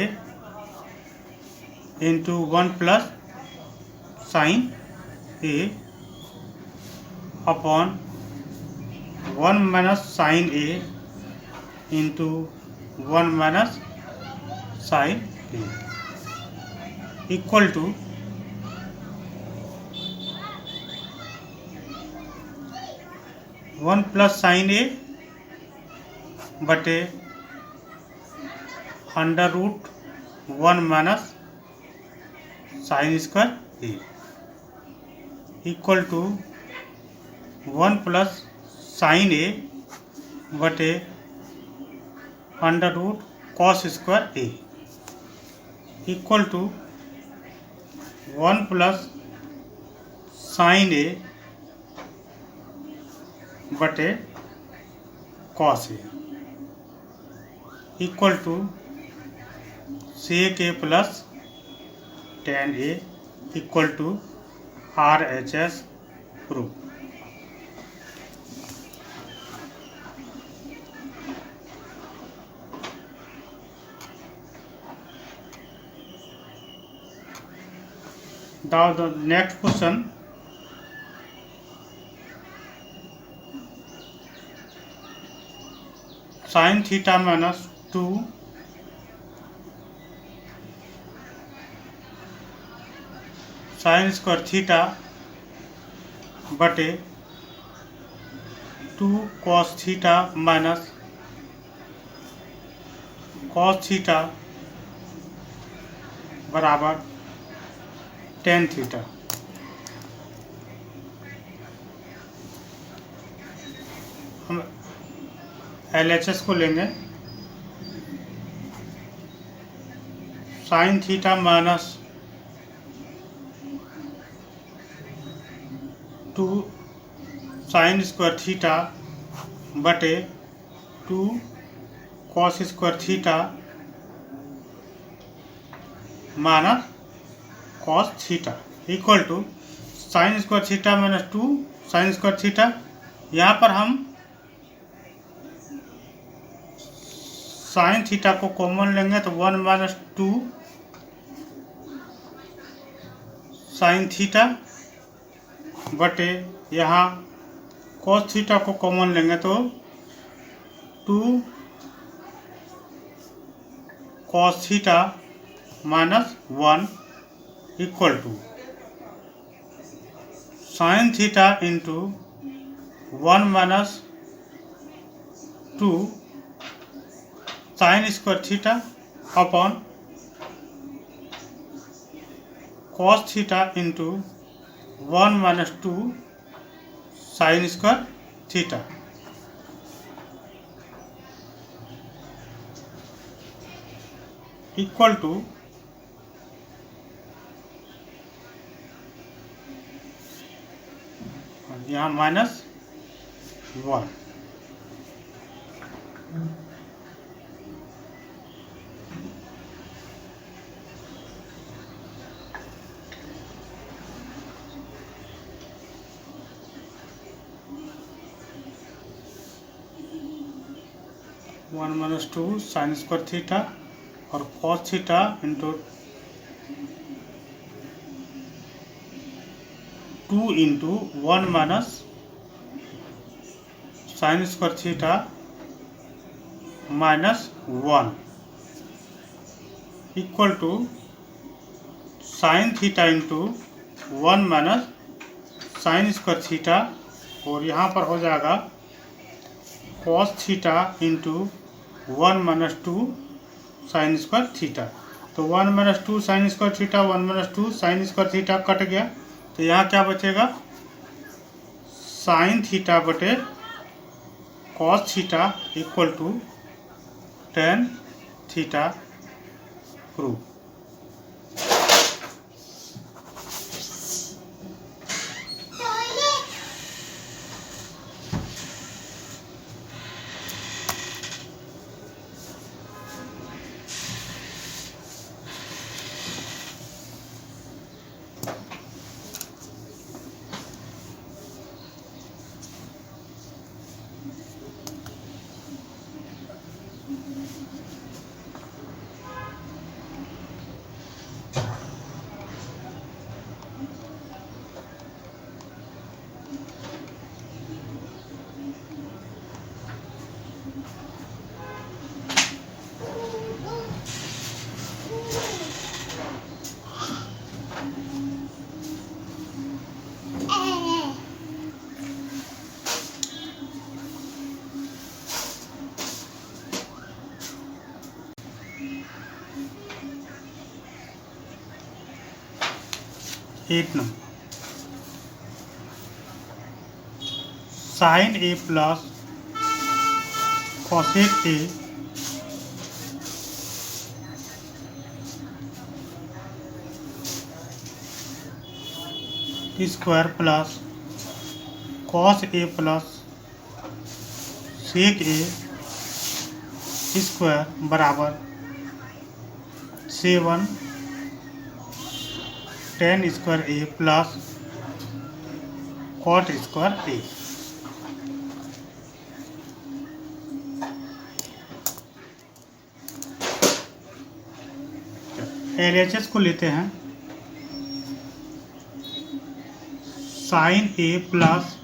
into 1 plus sin A upon 1 minus sin A into 1 minus sin A equal to 1 plus sin A बटे under root 1 minus sine square A equal to 1 plus sine A बटे under root cos square A equal to 1 plus sine A बटे cos A equal to sec A plus tan A equal to RHS proof. Now the next question, sin theta minus 2 sin square theta बटे 2 cos theta minus cos theta बराबर tan theta. हम LHS को लेंगे sine theta minus 2 sine square theta बटे 2 cos square theta minus cos theta equal to sine square theta minus 2 sine square theta. यहाँ पर हम sign theta को common लेंगे तो 1 माइनस 2 साइन थीटा बटे यहाँ कॉस थीटा को कॉमन लेंगे तो 2 cos theta minus 1 equal to sine theta into 1 minus 2 sine square theta upon cos theta into 1 minus 2 sine square theta equal to यहाँ minus 1। One minus 2 sine square theta और cos theta into 2 into 1 minus sine square theta minus 1 equal to sine theta into 1 minus sine square theta और यहाँ पर हो जाएगा cos theta into 1 minus 2 sine square theta. तो 1 minus 2 sine square theta 1 minus 2 sine square theta कट गया तो यहाँ क्या बचेगा साइन थीटा बटे cos theta equal to tan theta prove. Eight number sine A plus cosec A square plus cos A plus sec A square बराबर 7 tan square A plus cot square A. LHS को लेते हैं sine A plus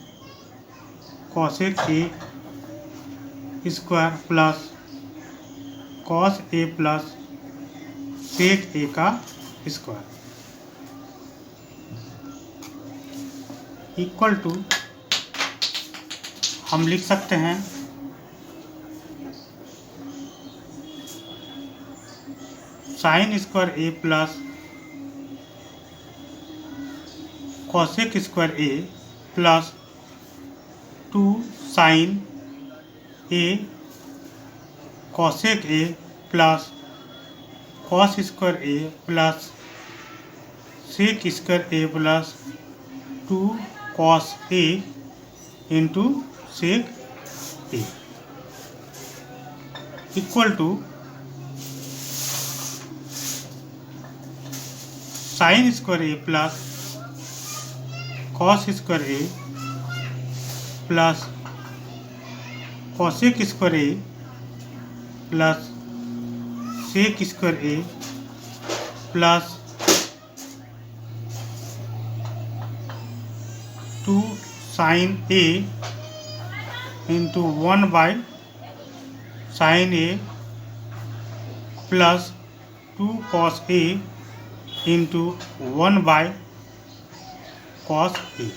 cosec A square plus cos A plus sec A का square equal to हम लिख सकते हैं sine square A plus cosec square A plus 2 sine A cosec A plus cos square A plus sec square A plus 2 cos A into sec A equal to sine square A plus cos square A plus cosec square A plus sec square A plus 2 sine A into 1 by sine A plus 2 cos A into 1 by cos A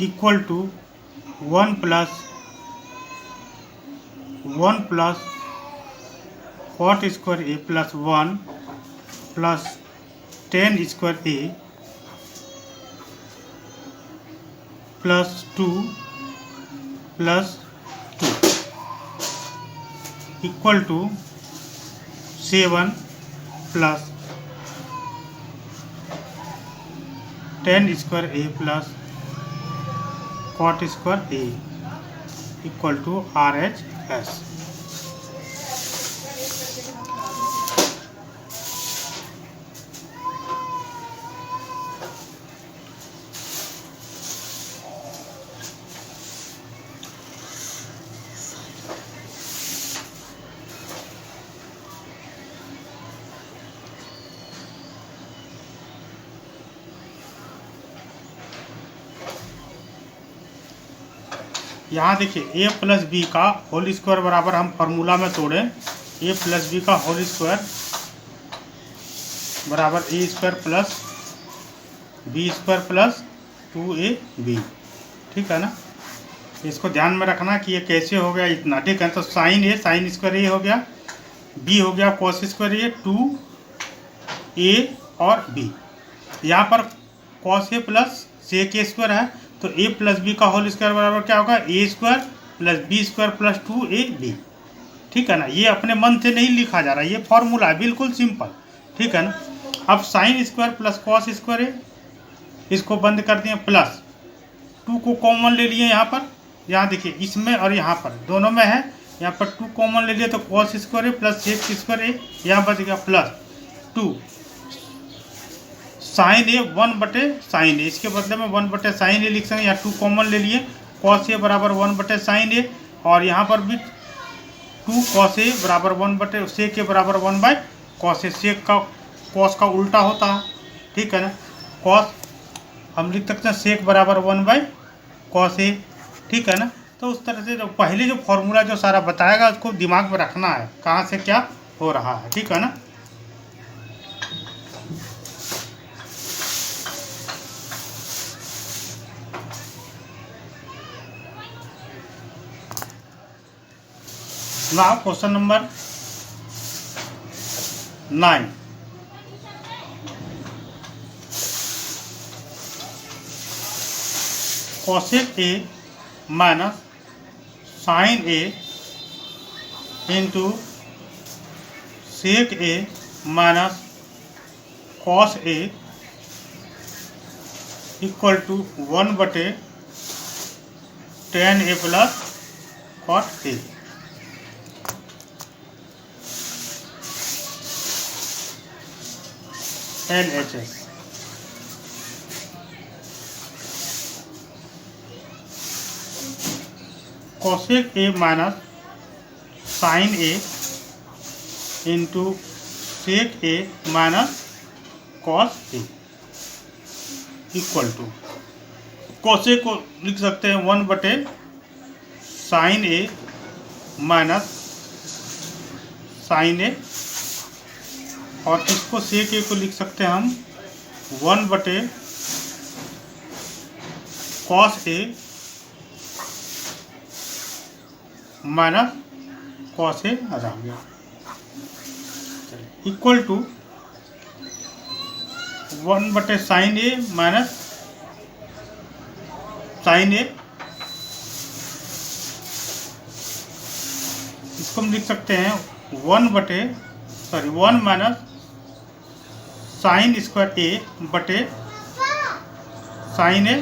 equal to 1 plus cot square A plus 1 plus tan square A plus 2 equal to 7 plus 10 square A plus cot square A equal to RHS। यहाँ देखिए a plus B का whole square बराबर हम formula में तोड़ें a plus B का whole square बराबर a square plus B square plus 2ab, ठीक है ना। इसको ध्यान में रखना कि ये कैसे हो गया इतना, ठीक है। तो साइन स्क्वायर ए हो गया, b हो गया कॉस स्क्वायर ए 2a और b। यहाँ पर cos A plus sec A square है तो a प्लस बी का होल स्क्वायर बराबर क्या होगा a square plus B square plus 2ab, ठीक है ना। ये अपने मन से नहीं लिखा जा रहा, ये फॉर्मूला है बिल्कुल सिंपल, ठीक है ना। अब sign square plus cos square है, इसको बंद कर दिए, प्लस 2 को कॉमन ले लिए यहाँ पर, यहाँ देखिए इसमें और यहाँ पर दोनों में है, यहाँ पर 2 कॉमन ले लिए तो कॉस स्क्वायर है प्लस सेक स्क्वायर है, यहाँ बच गया प्लस 2 साइन ए 1 बटे साइन ए, इसके बदले में 1 बटे साइन ए लिख सकते हैं, यहाँ 2 कॉमन ले लिए, कॉस ए बराबर 1 बटे साइन ए, और यहाँ पर भी 2 कॉस ए बराबर 1 बटे सेक ए बराबर 1 बाई कॉस ए। सेक का कॉस का उल्टा होता है, ठीक है ना। कॉस हम लिख सकते हैं सेक बराबर 1 बाई कॉस ए, ठीक है ना। तो उस तरह से जो पहले जो फॉर्मूला जो सारा बताएगा उसको दिमाग में रखना है कहाँ से क्या हो रहा है, ठीक है ना। Now question number 9. Cosec A minus sin A into sec A minus cos A equal to 1 बटे tan A plus cot A। LHS cosec A minus sine A into sec A minus cos A equal to, cosec को लिख सकते हैं 1 बटे sine A minus sine A, और इसको सेक ए को लिख सकते हैं हम 1 बटे कॉस ए माइनस कॉस ए आ गया इक्वल टू 1 बटे साइन ए माइनस साइन ए। इसको हम लिख सकते हैं 1 माइनस साइन स्क्वायर ए बटे साइन ए,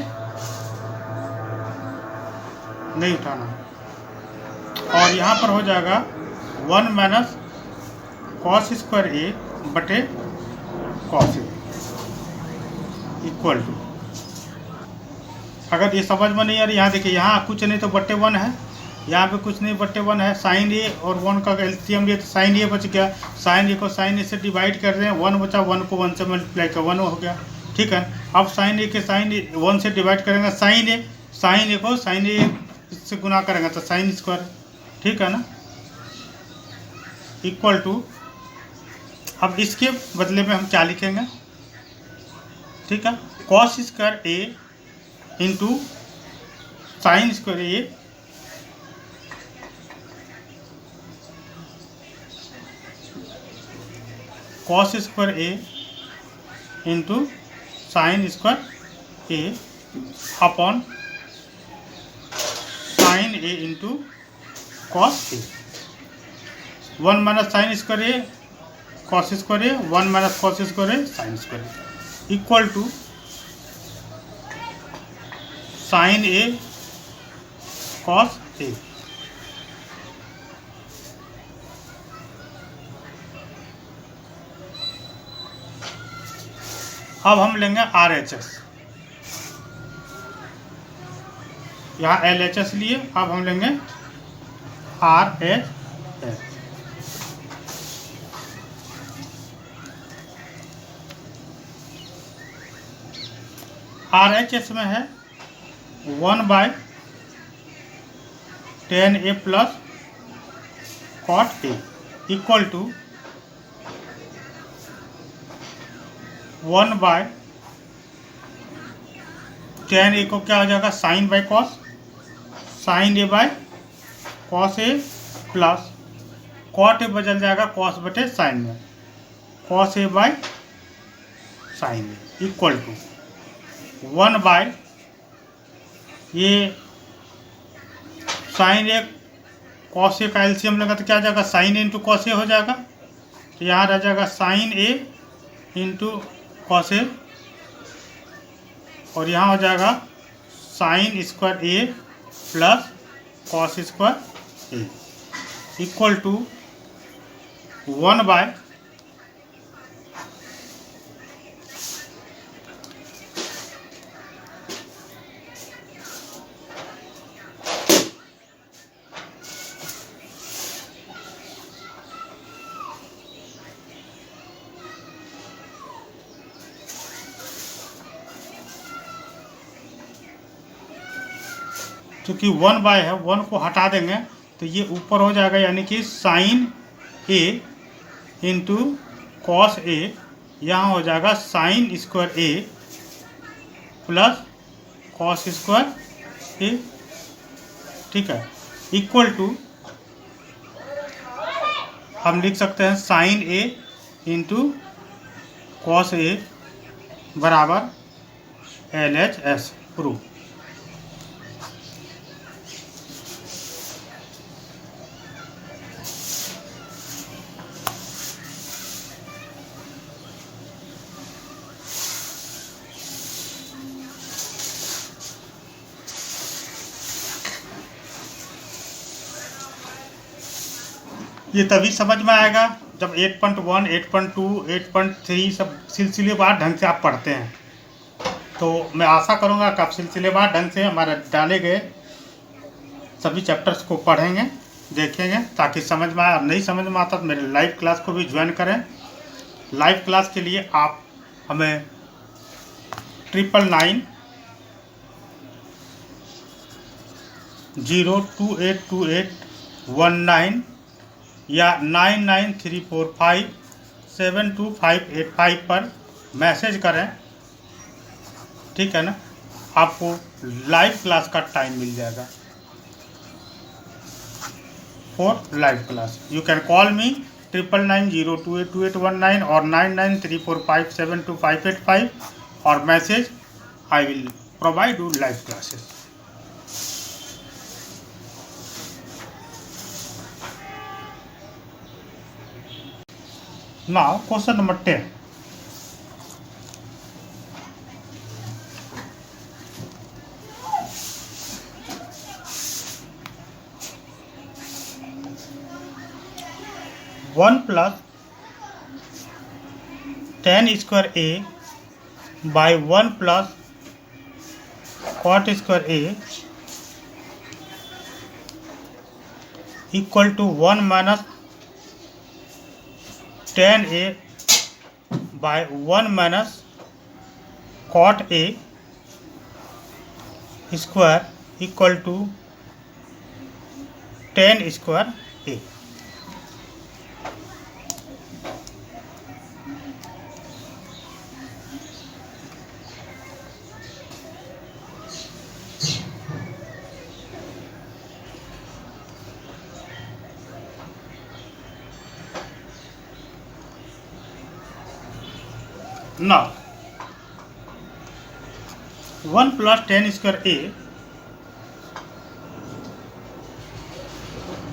नहीं उठाना, और यहाँ पर हो जाएगा 1 माइनस कॉस स्क्वायर ए बटे कॉस ए इक्वल टू, अगर ये समझ में नहीं आ रही, यहाँ देखिए यहाँ कुछ नहीं तो बटे 1 है, यहाँ पे कुछ नहीं बटे 1 है। साइन ए और 1 का एलसीएम लिए तो साइन ए बच गया। साइन ए को साइन ए से डिवाइड कर रहे हैं, 1 बचा, 1 को 1 से मल्टीप्लाई कर 1 हो गया। ठीक है, अब साइन ए के साइन 1 से डिवाइड करेंगे साइन ए को साइन ए से गुना करेंगे तो साइन स्क्वायर। ठीक है ना, इक्वल टू, अब इसके बदले में हम क्या लिखेंगे, ठीक है, cos square A into sine square A cos square A into sine square A upon sine A into cos A. 1 minus sine square A cos square A, 1 minus cos square A sine square A, equal to sine A cos A. अब हम लेंगे RHS, यहाँ LHS लिए, अब हम लेंगे RHS। RHS में है 1/10A plus cot A equal to 1/10A को क्या हो जाएगा, sine by cos, sine A by cos A plus cot A बदल जाएगा कॉस बटे साइन में, cos A by sine A equal to 1 by ये साइन ए कॉस ए का एलसीएम लगा तो क्या आ जाएगा, sine A into cos A हो जाएगा। तो यहाँ रह जाएगा sine A into cos A और यहाँ हो जाएगा sine square A plus cos square A equal to 1 by चूँकि 1 बाय है, 1 को हटा देंगे तो ये ऊपर हो जाएगा, यानी कि साइन ए इंटू कॉस ए, यहाँ हो जाएगा sine square A plus cos square A. ठीक है, इक्वल टू हम लिख सकते हैं साइन ए इंटू कॉस ए बराबर LHS प्रूफ। ये तभी समझ में आएगा जब 8.1, 8.2, 8.3 सब सिलसिलेवार ढंग से आप पढ़ते हैं। तो मैं आशा करूँगा कि आप सिलसिलेवार ढंग से हमारे डाले गए सभी चैप्टर्स को पढ़ेंगे, देखेंगे, ताकि समझ में आए। और नहीं समझ में आता तो मेरे लाइव क्लास को भी ज्वाइन करें। लाइव क्लास के लिए आप हमें 9999 या 9934572585 पर मैसेज करें। ठीक है ना, आपको लाइव क्लास का टाइम मिल जाएगा for live class. You can call मी 9990282819 और 9934572585 और message, I will provide you live classes. Now, question number 10. One plus tan square A by 1 plus cot square A equal to 1 minus tan A by 1 minus cot A square equal to 10 square A. Now 1 plus 10 square a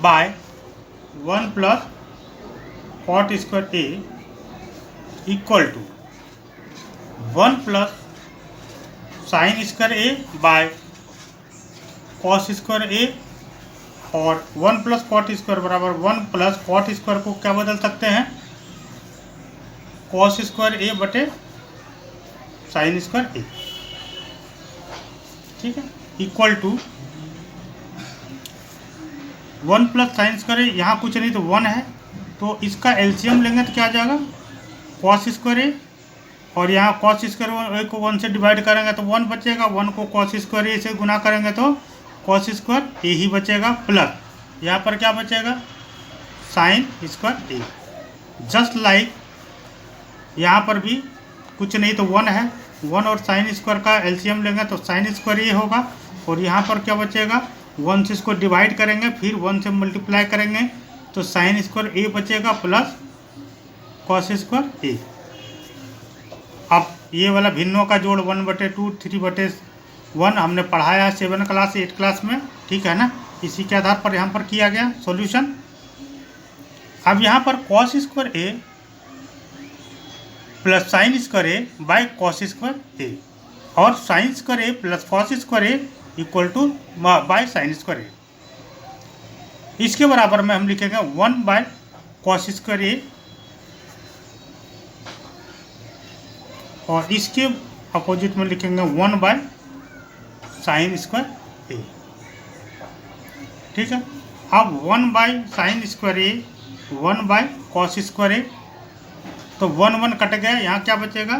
by 1 plus cot square a equal to 1 plus sin square a by cos square a, और 1 plus cot square बराबर 1 plus cot square को क्या बदल सकते हैं, cos square A बटे sine square A, ठीक है, equal to 1 plus sine square A, यहाँ कुछ नहीं तो 1 है, तो इसका एलसीएम लेंगे तो क्या आ जाएगा cos स्क्वायर ए, और यहाँ cos स्क्वायर ए को 1 से डिवाइड करेंगे तो 1 बचेगा, 1 को cos स्क्वायर ए से गुना करेंगे तो cos स्क्वायर ए ही बचेगा, प्लस यहाँ पर क्या बचेगा साइन स्क्वायर ए। जस्ट लाइक यहाँ पर भी कुछ नहीं तो 1 है, 1 और साइन स्क्वायर का एलसीएम लेंगे तो साइन स्क्वायर ये होगा, और यहाँ पर क्या बचेगा 1 से इसको डिवाइड करेंगे फिर 1 से मल्टीप्लाई करेंगे तो साइन स्क्वायर ए बचेगा प्लस कॉस स्क्वायर ए। अब ये वाला भिन्नों का जोड़ 1/2 3/1 हमने पढ़ाया है 7 क्लास 8 क्लास में, ठीक है ना, इसी के आधार पर यहाँ पर किया गया सॉल्यूशन। अब यहाँ पर cos square A plus sine square A by cos square A, और sine square A plus cos square A equal to by sine square A. इसके बराबर में हम लिखेंगे 1 बाय कॉस स्क्वायर ए, और इसके अपोजिट में लिखेंगे 1 बाय साइन स्क्वायर ए, ठीक है। अब 1 by sine square A 1 by cos square A, तो 1 1 कट गया, यहाँ क्या बचेगा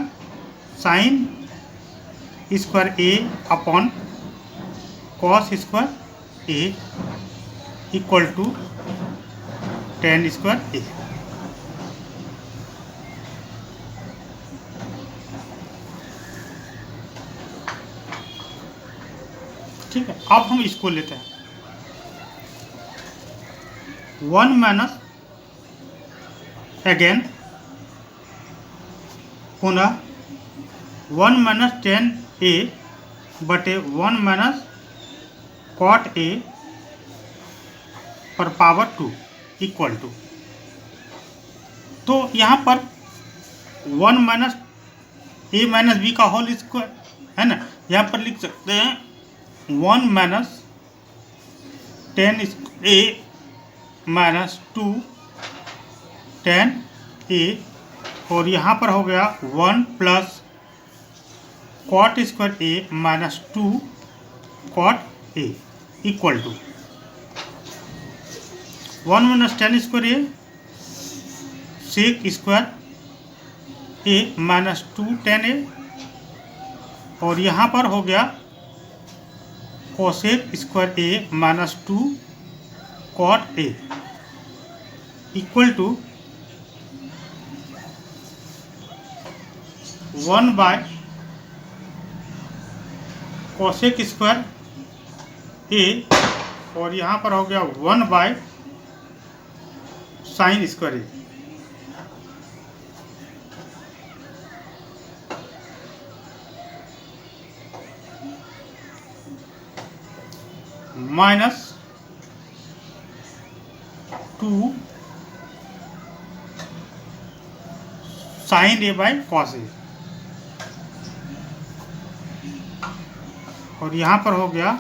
sine square A upon cos square A equal to 10 square A. ठीक है, अब हम इसको लेते हैं 1 माइनस अगेन पुनः 1 माइनस 10 ए बटे 1 माइनस कॉट ए पर पावर 2 इक्वल टू, तो यहाँ पर 1 माइनस ए माइनस बी का होल स्क्वायर है ना, यहाँ पर लिख सकते हैं 1 माइनस 10 ए माइनस 2 10 ए, और यहाँ पर हो गया 1 plus cot square A minus 2 cot A equal to 1 minus 10 square A sec square A minus 2 10 A, और यहाँ पर हो गया cosec square A minus 2 cot A equal to 1 by cosec square A, और यहाँ पर हो गया 1 by sine square A. Minus 2 sine A by cos A, और यहाँ पर हो गया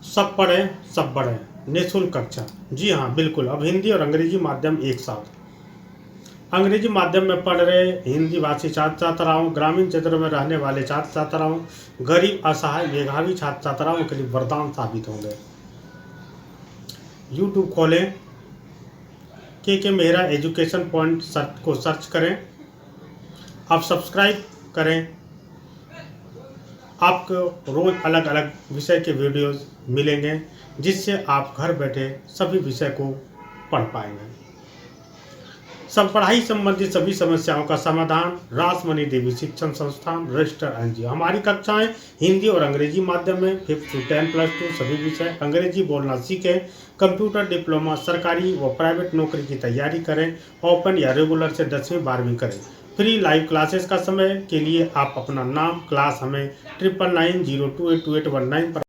सब पढ़े सब बढ़े निःशुल्क कक्षा। जी हाँ बिल्कुल, अब हिंदी और अंग्रेजी माध्यम एक साथ। अंग्रेजी माध्यम में पढ़ रहे हिंदी भाषी छात्र छात्राओं, ग्रामीण क्षेत्रों में रहने वाले छात्र छात्राओं, गरीब, असहाय, मेधावी छात्र छात्राओं के लिए वरदान साबित होंगे। यूट्यूब खोलें, के मेहरा एजुकेशन पॉइंट को सर्च करें, आप सब्सक्राइब करें। आपको रोज़ अलग अलग विषय के वीडियोस मिलेंगे, जिससे आप घर बैठे सभी विषय को पढ़ पाएंगे। सब पढ़ाई संबंधित सभी समस्याओं का समाधान रासमणि देवी शिक्षण संस्थान रजिस्टर एनजीओ। हमारी कक्षाएं हिंदी और अंग्रेजी माध्यम में 5th to 10+2 सभी विषय। अंग्रेजी बोलना सीखें, कंप्यूटर डिप्लोमा, सरकारी व प्राइवेट नौकरी की तैयारी करें, ओपन या रेगुलर से 10वीं 12वीं करें। फ्री लाइव क्लासेस का समय के लिए आप अपना नाम, क्लास हमें 9990282819 पर